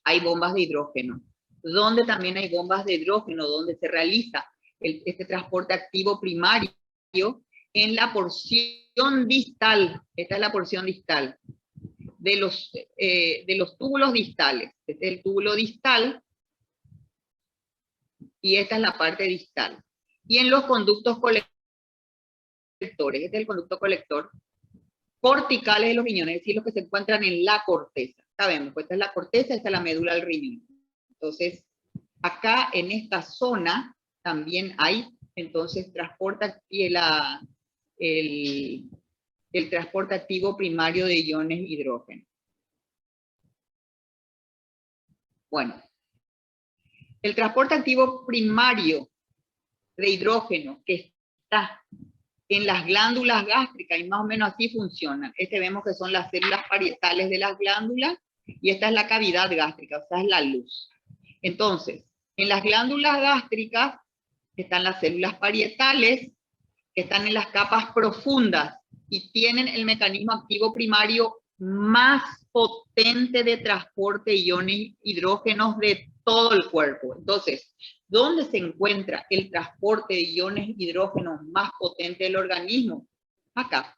hay bombas de hidrógeno, donde también hay bombas de hidrógeno, donde se realiza este transporte activo primario en la porción distal, esta es la porción distal, de los túbulos distales. Este es el túbulo distal y esta es la parte distal. Y en los conductos colectores, este es el conducto colector, corticales de los riñones, es decir, los que se encuentran en la corteza. Sabemos, pues esta es la corteza, esta es la médula del riñón. Entonces, acá en esta zona también hay, entonces, el transporte activo primario de iones hidrógeno. Bueno, el transporte activo primario de hidrógeno que está en las glándulas gástricas, y más o menos así funcionan. Vemos que son las células parietales de las glándulas, y esta es la cavidad gástrica, o sea, es la luz. Entonces, en las glándulas gástricas están las células parietales, que están en las capas profundas, y tienen el mecanismo activo primario más potente de transporte de iones hidrógenos de todo el cuerpo. Entonces, ¿dónde se encuentra el transporte de iones hidrógenos más potente del organismo? Acá,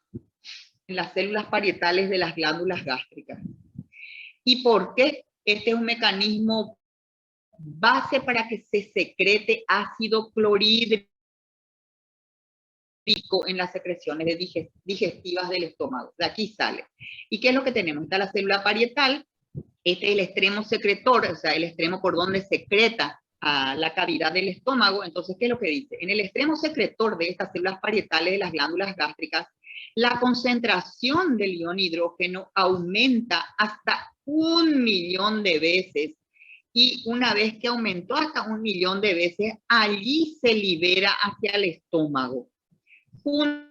en las células parietales de las glándulas gástricas. ¿Y por qué? Este es un mecanismo base para que se secrete ácido clorhídrico en las secreciones digestivas del estómago. De aquí sale. ¿Y qué es lo que tenemos? Está la célula parietal, este es el extremo secretor, o sea, el extremo por donde secreta a la cavidad del estómago. Entonces, ¿qué es lo que dice? En el extremo secretor de estas células parietales de las glándulas gástricas, la concentración del ion hidrógeno aumenta hasta 1.000.000 de veces. Y una vez que aumentó hasta 1.000.000 de veces, allí se libera hacia el estómago. ¿Junto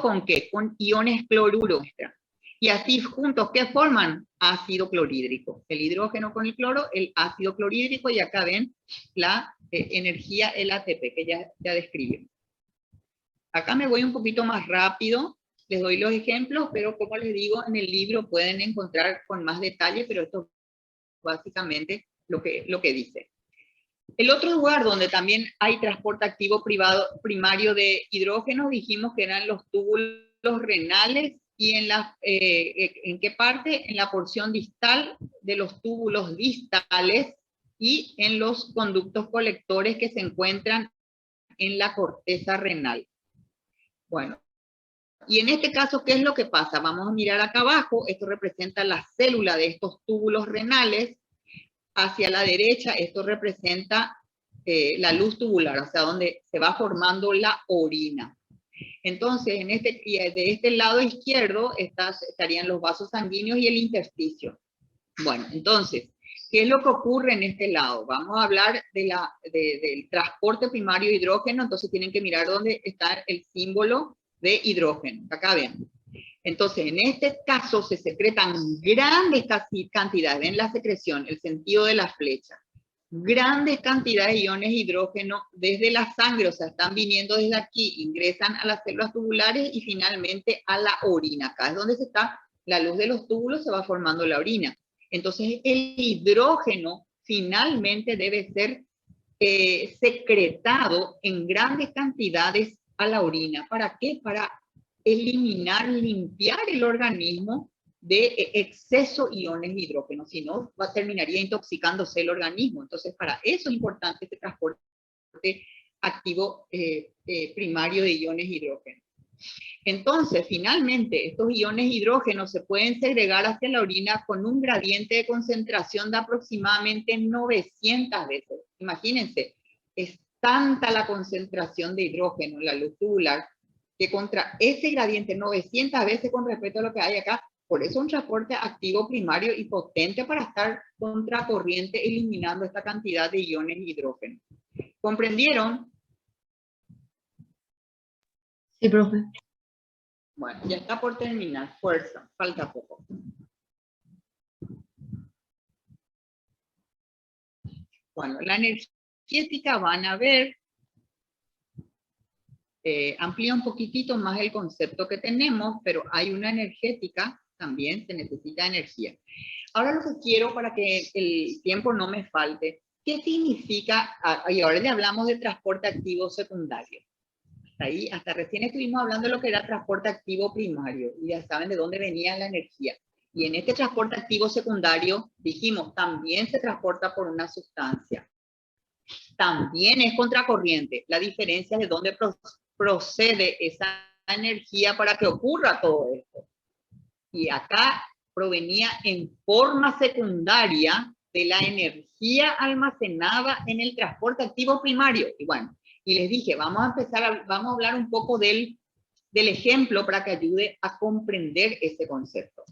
con qué? Con iones cloruro. Y así juntos, ¿qué forman? Ácido clorhídrico. El hidrógeno con el cloro, el ácido clorhídrico, y acá ven la energía, el ATP, que ya describimos. Acá me voy un poquito más rápido, les doy los ejemplos, pero como les digo, en el libro pueden encontrar con más detalle, pero esto es básicamente lo que dice. El otro lugar donde también hay transporte activo primario de hidrógeno, dijimos que eran los túbulos renales. ¿Y en qué parte? En la porción distal de los túbulos distales y en los conductos colectores que se encuentran en la corteza renal. Bueno, y en este caso, ¿qué es lo que pasa? Vamos a mirar acá abajo, esto representa la célula de estos túbulos renales. Hacia la derecha, esto representa la luz tubular, o sea, donde se va formando la orina. Entonces, de este lado izquierdo estarían los vasos sanguíneos y el intersticio. Bueno, entonces, ¿qué es lo que ocurre en este lado? Vamos a hablar del transporte primario de hidrógeno, entonces tienen que mirar dónde está el símbolo de hidrógeno. Acá ven. Entonces, en este caso se secretan grandes cantidades, ven la secreción, el sentido de la flecha, grandes cantidades de iones hidrógeno desde la sangre, o sea, están viniendo desde aquí, ingresan a las células tubulares y finalmente a la orina. Acá es donde la luz de los túbulos, se va formando la orina. Entonces, el hidrógeno finalmente debe ser secretado en grandes cantidades a la orina. ¿Para qué? Para eliminar, limpiar el organismo de exceso de iones de hidrógeno, si no terminaría intoxicándose el organismo. Entonces, para eso es importante este transporte activo primario de iones de hidrógeno. Entonces, finalmente, estos iones de hidrógeno se pueden segregar hacia la orina con un gradiente de concentración de aproximadamente 900 veces. Imagínense, es tanta la concentración de hidrógeno en la luz tubular que contra ese gradiente 900 veces con respecto a lo que hay acá, por eso un transporte activo primario y potente para estar contracorriente eliminando esta cantidad de iones de hidrógeno. ¿Comprendieron? Sí, profe. Bueno, ya está por terminar. Fuerza, falta poco. Bueno, la energética van a ver, amplía un poquitito más el concepto que tenemos, pero hay una energética, también se necesita energía. Ahora lo que quiero, para que el tiempo no me falte, ¿qué significa? Y ahora le hablamos de transporte activo secundario. Ahí, hasta recién estuvimos hablando de lo que era transporte activo primario, y ya saben de dónde venía la energía. Y en este transporte activo secundario, dijimos, también se transporta por una sustancia. También es contracorriente. La diferencia es de dónde procede esa energía para que ocurra todo esto. Y acá provenía en forma secundaria de la energía almacenada en el transporte activo primario. Y bueno, y les dije, vamos a hablar un poco del ejemplo para que ayude a comprender ese concepto.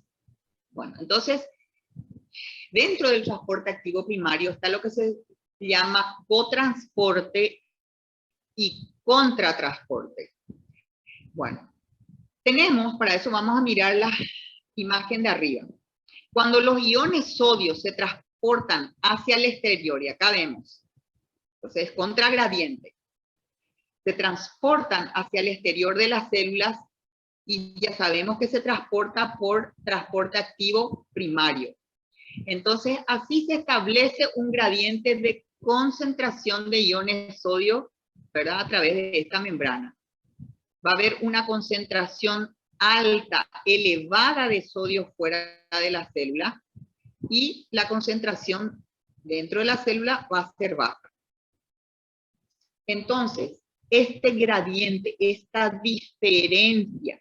Bueno, entonces, dentro del transporte activo primario está lo que se llama cotransporte y contratransporte. Bueno, tenemos, para eso vamos a mirar la imagen de arriba. Cuando los iones sodio se transportan hacia el exterior, y acá vemos, entonces contragradiente, se transportan hacia el exterior de las células y ya sabemos que se transporta por transporte activo primario. Entonces, así se establece un gradiente de concentración de iones sodio, ¿verdad? A través de esta membrana. Va a haber una concentración alta, elevada de sodio fuera de la célula y la concentración dentro de la célula va a ser baja. Entonces, este gradiente, esta diferencia,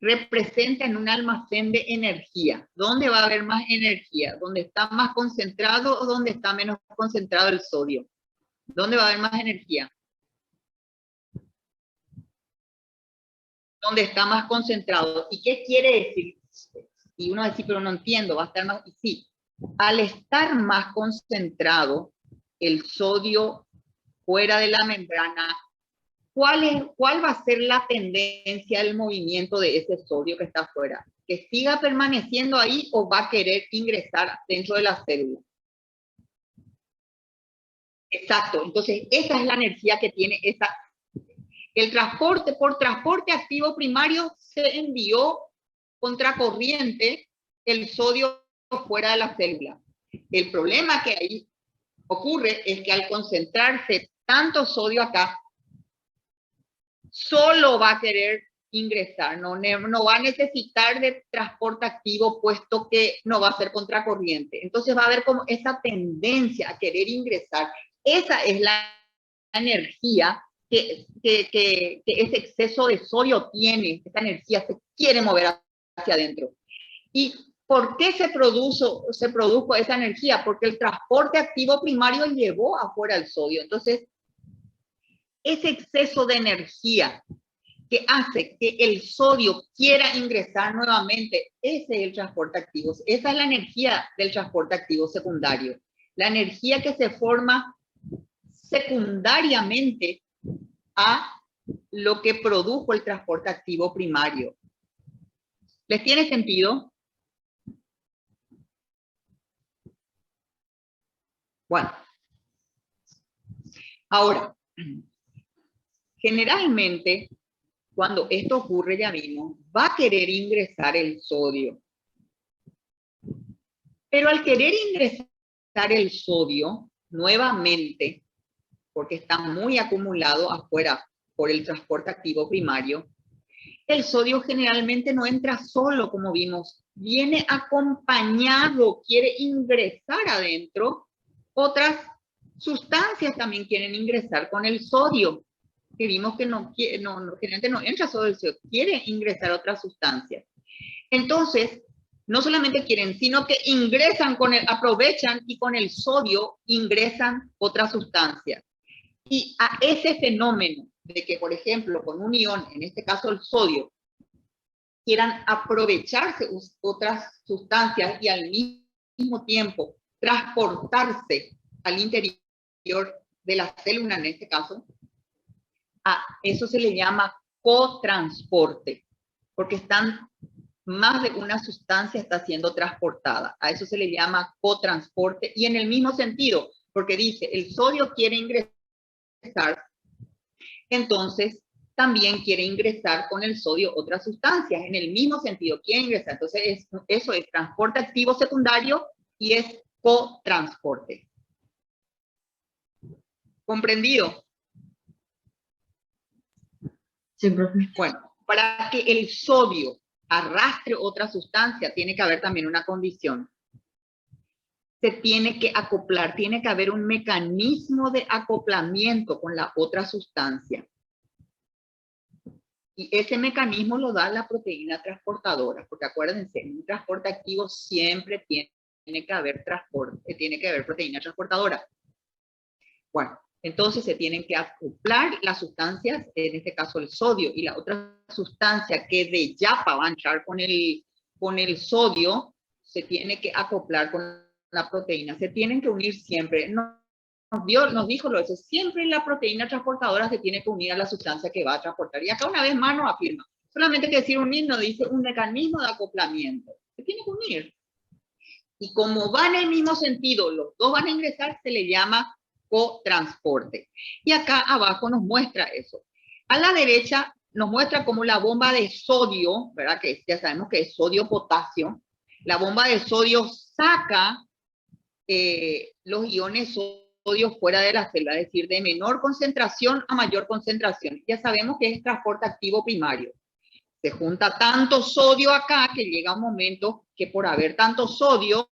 representa en un almacén de energía. ¿Dónde va a haber más energía? ¿Dónde está más concentrado o dónde está menos concentrado el sodio? ¿Dónde va a haber más energía? ¿Dónde está más concentrado? ¿Y qué quiere decir? Y uno dice, pero no entiendo, va a estar más... Y sí, al estar más concentrado el sodio fuera de la membrana, ¿cuál va a ser la tendencia del movimiento de ese sodio que está afuera? ¿Que siga permaneciendo ahí o va a querer ingresar dentro de la célula? Exacto, entonces esa es la energía que tiene esa. El transporte, por transporte activo primario, se envió contracorriente el sodio fuera de la célula. El problema que ahí ocurre es que al concentrarse tanto sodio acá, solo va a querer ingresar, no va a necesitar de transporte activo, puesto que no va a ser contracorriente. Entonces va a haber como esa tendencia a querer ingresar. Esa es la energía que ese exceso de sodio tiene, esa energía se quiere mover hacia adentro. ¿Y por qué se produjo esa energía? Porque el transporte activo primario llevó afuera el sodio. Entonces, ese exceso de energía que hace que el sodio quiera ingresar nuevamente, ese es el transporte activo. Esa es la energía del transporte activo secundario. La energía que se forma secundariamente a lo que produjo el transporte activo primario. ¿Les tiene sentido? Bueno. Ahora, generalmente, cuando esto ocurre, ya vimos, va a querer ingresar el sodio. Pero al querer ingresar el sodio, nuevamente, porque está muy acumulado afuera por el transporte activo primario, el sodio generalmente no entra solo, como vimos, viene acompañado, quiere ingresar adentro. Otras sustancias también quieren ingresar con el sodio, que vimos que generalmente no entra solo el sodio, quiere ingresar otras sustancias. Entonces, no solamente quieren, sino que ingresan aprovechan y con el sodio ingresan otras sustancias. Y a ese fenómeno de que, por ejemplo, con un ion, en este caso el sodio, quieran aprovecharse otras sustancias y al mismo tiempo transportarse al interior de la célula, en este caso, a eso se le llama cotransporte, porque más de una sustancia está siendo transportada. A eso se le llama cotransporte, y en el mismo sentido, porque dice, el sodio quiere ingresar, entonces también quiere ingresar con el sodio otras sustancias, en el mismo sentido, quiere ingresar. Entonces eso es transporte activo secundario y es cotransporte. ¿Comprendido? Sí, profe. Bueno, para que el sodio arrastre otra sustancia, tiene que haber también una condición. Se tiene que acoplar, tiene que haber un mecanismo de acoplamiento con la otra sustancia. Y ese mecanismo lo da la proteína transportadora, porque acuérdense, en un transporte activo siempre tiene que haber transporte, tiene que haber proteína transportadora. Bueno, entonces se tienen que acoplar las sustancias, en este caso el sodio, y la otra sustancia que de yapa va a entrar con el sodio, se tiene que acoplar con la proteína. Se tienen que unir siempre. Nos dijo lo eso, siempre la proteína transportadora se tiene que unir a la sustancia que va a transportar. Y acá una vez más nos afirma, solamente que decir unir nos dice un mecanismo de acoplamiento. Se tiene que unir. Y como van en el mismo sentido, los dos van a ingresar, se le llama cotransporte. Y acá abajo nos muestra eso. A la derecha nos muestra como la bomba de sodio, ¿verdad? Que ya sabemos que es sodio-potasio. La bomba de sodio saca los iones sodio fuera de la célula, es decir, de menor concentración a mayor concentración. Ya sabemos que es transporte activo primario. Se junta tanto sodio acá que llega un momento que por haber tanto sodio,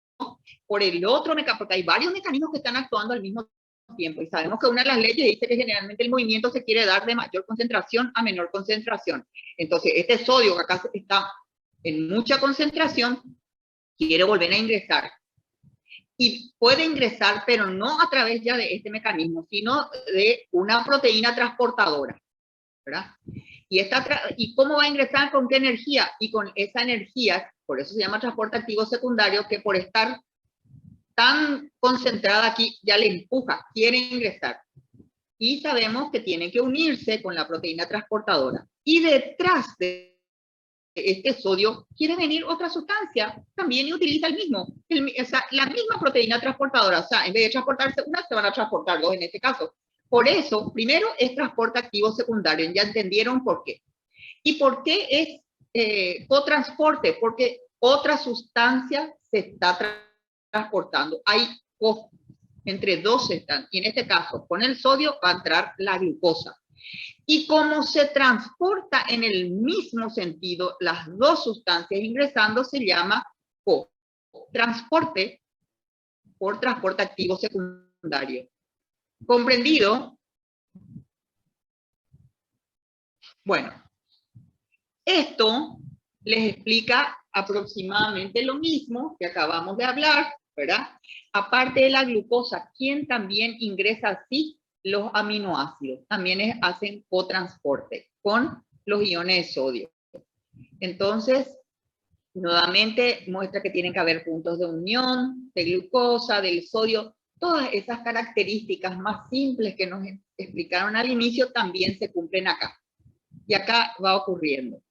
por el otro mecanismo, porque hay varios mecanismos que están actuando al mismo tiempo, y sabemos que una de las leyes dice que generalmente el movimiento se quiere dar de mayor concentración a menor concentración. Entonces, este sodio que acá está en mucha concentración, quiere volver a ingresar. Y puede ingresar, pero no a través ya de este mecanismo, sino de una proteína transportadora, ¿verdad? ¿Y cómo va a ingresar? ¿Con qué energía? Y con esa energía, por eso se llama transporte activo secundario, que por estar tan concentrada aquí, ya le empuja, quiere ingresar. Y sabemos que tiene que unirse con la proteína transportadora. Y detrás de este sodio quiere venir otra sustancia también y utiliza el mismo, o sea, la misma proteína transportadora. O sea, en vez de transportarse una, se van a transportar dos en este caso. Por eso, primero es transporte activo secundario. Ya entendieron por qué. ¿Y por qué es cotransporte? Porque otra sustancia se está transportando. Hay entre dos están. Y en este caso, con el sodio va a entrar la glucosa. Y como se transporta en el mismo sentido las dos sustancias ingresando, se llama cotransporte por transporte activo secundario. ¿Comprendido? Bueno, esto les explica aproximadamente lo mismo que acabamos de hablar, ¿verdad? Aparte de la glucosa, ¿quién también ingresa así? Los aminoácidos. También hacen cotransporte con los iones de sodio. Entonces, nuevamente muestra que tienen que haber puntos de unión, de glucosa, del sodio. Todas esas características más simples que nos explicaron al inicio también se cumplen acá. Y acá va ocurriendo.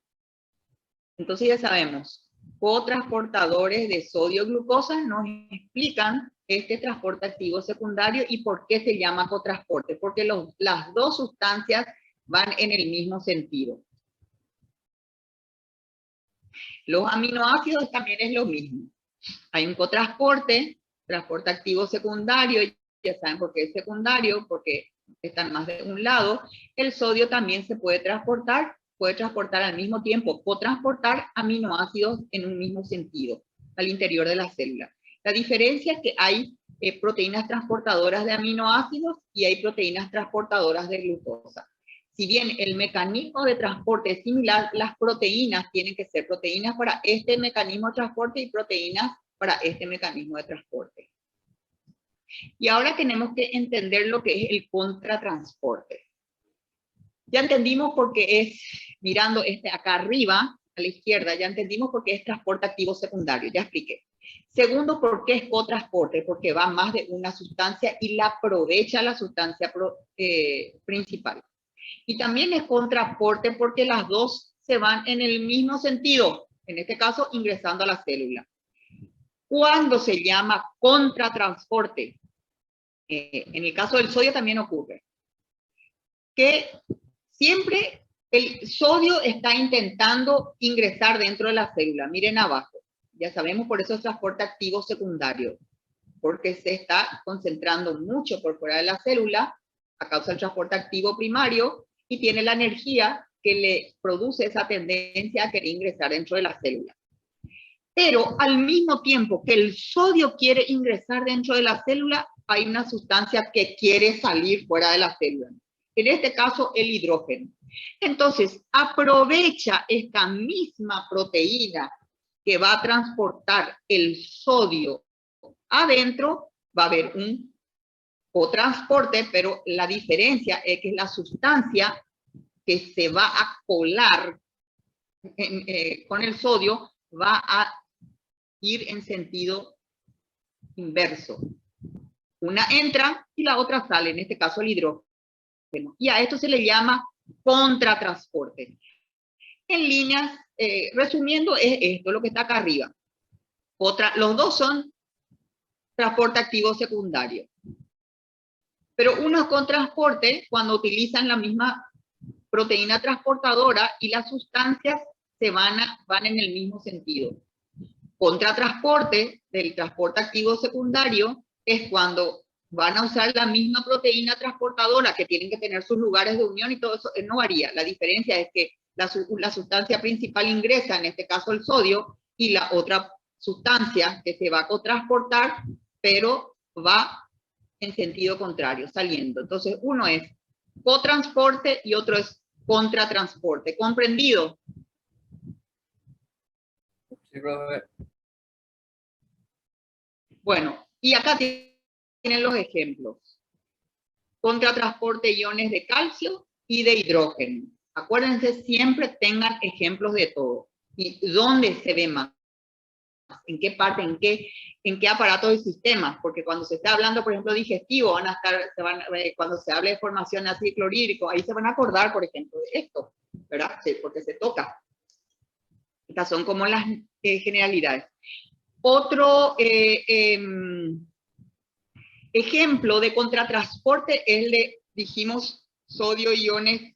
Entonces ya sabemos, cotransportadores de sodio-glucosa nos explican este transporte activo secundario y por qué se llama cotransporte, porque las dos sustancias van en el mismo sentido. Los aminoácidos también es lo mismo. Hay un cotransporte, transporte activo secundario, ya saben por qué es secundario, porque están más de un lado. El sodio también se puede transportar al mismo tiempo, cotransportar aminoácidos en un mismo sentido, al interior de la célula. La diferencia es que hay proteínas transportadoras de aminoácidos y hay proteínas transportadoras de glucosa. Si bien el mecanismo de transporte es similar, las proteínas tienen que ser proteínas para este mecanismo de transporte y proteínas para este mecanismo de transporte. Y ahora tenemos que entender lo que es el contratransporte. Ya entendimos por qué es, mirando acá arriba, a la izquierda, ya entendimos por qué es transporte activo secundario, ya expliqué. Segundo, por qué es cotransporte, porque va más de una sustancia y la aprovecha la sustancia principal. Y también es contraporte porque las dos se van en el mismo sentido, en este caso ingresando a la célula. ¿Cuándo se llama contratransporte? En el caso del sodio también ocurre. Que siempre el sodio está intentando ingresar dentro de la célula. Miren abajo. Ya sabemos por eso es transporte activo secundario. Porque se está concentrando mucho por fuera de la célula a causa del transporte activo primario y tiene la energía que le produce esa tendencia a querer ingresar dentro de la célula. Pero al mismo tiempo que el sodio quiere ingresar dentro de la célula, hay una sustancia que quiere salir fuera de la célula. En este caso, el hidrógeno. Entonces, aprovecha esta misma proteína que va a transportar el sodio adentro, va a haber un cotransporte, pero la diferencia es que la sustancia que se va a colar con el sodio va a ir en sentido inverso. Una entra y la otra sale, en este caso el hidrógeno. Y a esto se le llama contratransporte. En líneas, resumiendo, es esto, lo que está acá arriba. Los dos son transporte activo secundario. Pero uno es con transporte cuando utilizan la misma proteína transportadora y las sustancias se van en el mismo sentido. Contratransporte del transporte activo secundario es cuando van a usar la misma proteína transportadora que tienen que tener sus lugares de unión y todo eso no varía. La diferencia es que la sustancia principal ingresa, en este caso el sodio, y la otra sustancia que se va a cotransportar, pero va en sentido contrario, saliendo. Entonces, uno es cotransporte y otro es contratransporte. ¿Comprendido? Sí, profe. Bueno, y acá tienen los ejemplos. Contratransporte de iones de calcio y de hidrógeno. Acuérdense, siempre tengan ejemplos de todo. ¿Y dónde se ve más? ¿En qué parte? ¿En qué aparato del sistema? Porque cuando se está hablando, por ejemplo, digestivo, cuando se habla de formación de ácido clorhídrico, ahí se van a acordar, por ejemplo, de esto, ¿verdad? Sí, porque se toca. Estas son como las generalidades. Otro ejemplo de contratransporte es el de, dijimos, sodio, iones,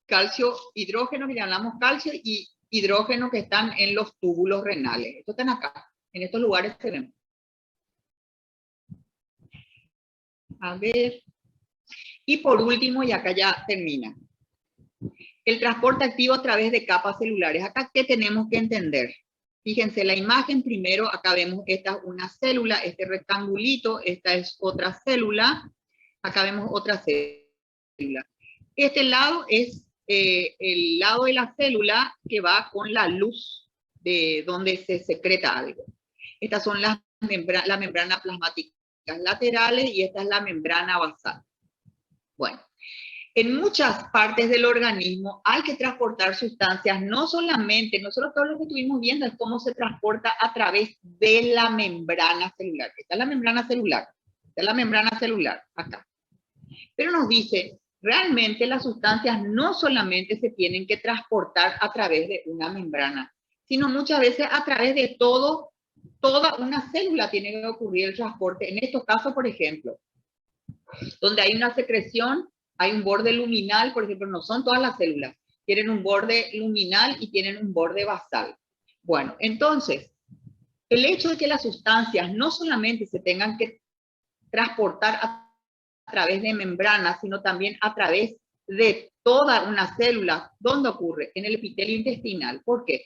calcio, hidrógeno, que llamamos calcio, y hidrógeno que están en los túbulos renales. Estos están acá, en estos lugares que vemos. A ver. Y por último, y acá ya termina, el transporte activo a través de capas celulares. Acá, ¿qué tenemos que entender? Fíjense, la imagen primero, acá vemos, esta es una célula, este rectangulito, esta es otra célula, acá vemos otra célula. Este lado es el lado de la célula que va con la luz de donde se secreta algo. Estas son las membranas plasmáticas laterales y esta es la membrana basal. Bueno, en muchas partes del organismo hay que transportar sustancias, no solamente, nosotros todo lo que estuvimos viendo es cómo se transporta a través de la membrana celular. Esta es la membrana celular, esta es la membrana celular, acá. Pero nos dice, realmente las sustancias no solamente se tienen que transportar a través de una membrana, sino muchas veces a través de toda una célula tiene que ocurrir el transporte. En estos casos, por ejemplo, donde hay una secreción, hay un borde luminal, por ejemplo, no son todas las células, tienen un borde luminal y tienen un borde basal. Bueno, entonces, el hecho de que las sustancias no solamente se tengan que transportar a través de membranas, sino también a través de toda una célula, ¿dónde ocurre? En el epitelio intestinal. ¿Por qué?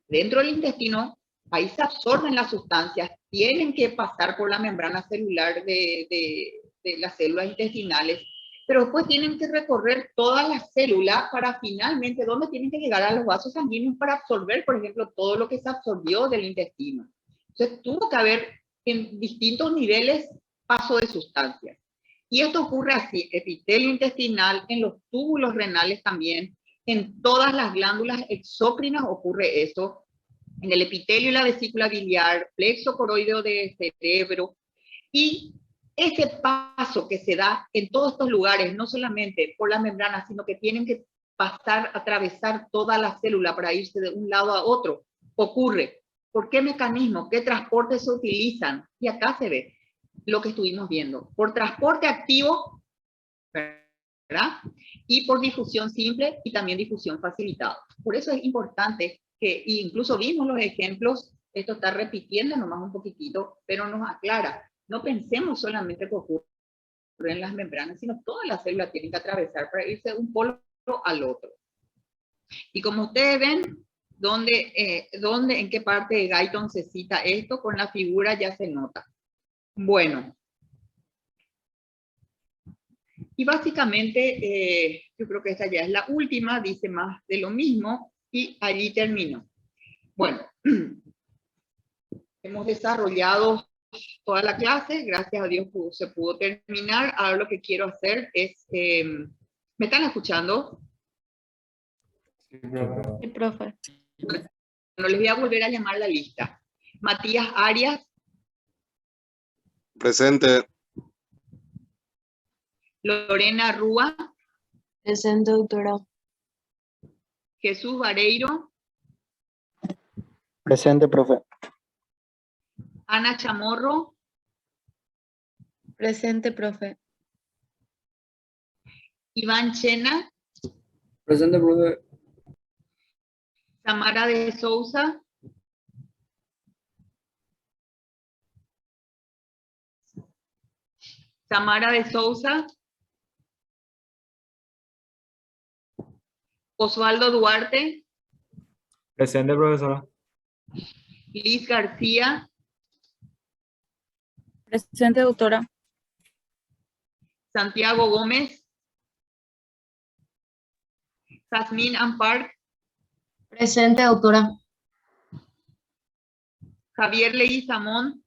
Dentro del intestino, ahí se absorben las sustancias, tienen que pasar por la membrana celular de las células intestinales, pero después tienen que recorrer toda la célula para finalmente, ¿dónde tienen que llegar? A los vasos sanguíneos para absorber, por ejemplo, todo lo que se absorbió del intestino. Entonces, tuvo que haber en distintos niveles paso de sustancias. Y esto ocurre así, epitelio intestinal, en los túbulos renales también, en todas las glándulas exócrinas ocurre eso, en el epitelio y la vesícula biliar, plexo coroideo de cerebro, y ese paso que se da en todos estos lugares, no solamente por la membrana, sino que tienen que pasar, atravesar toda la célula para irse de un lado a otro, ocurre. ¿Por qué mecanismo? ¿Qué transportes se utilizan? Y acá se ve lo que estuvimos viendo. Por transporte activo, ¿verdad? Y por difusión simple y también difusión facilitada. Por eso es importante que, incluso vimos los ejemplos, esto está repitiendo nomás un poquitito, pero nos aclara. No pensemos solamente que ocurre en las membranas, sino todas las células tienen que atravesar para irse de un polo al otro. Y como ustedes ven, en qué parte de Guyton se cita esto, con la figura ya se nota. Bueno. Y básicamente, yo creo que esta ya es la última, dice más de lo mismo, y allí termino. Bueno, hemos desarrollado toda la clase, gracias a Dios se pudo terminar. Ahora lo que quiero hacer es, ¿me están escuchando? Sí, profe. Bueno, les voy a volver a llamar la lista. Matías Arias. Presente. Lorena Rúa. Presente, doctora. Jesús Vareiro. Presente, profe. Ana Chamorro. Presente, profe. Iván Chena. Presente, profe. Tamara de Souza. Tamara de Souza. Osvaldo Duarte. Presente, profesora. Liz García. Presente, doctora. Santiago Gómez. Jazmín Ampar. Presente, doctora. Javier Leguizamón.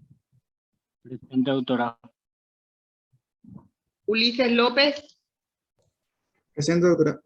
Presente, doctora. Ulises López. Presente, doctora.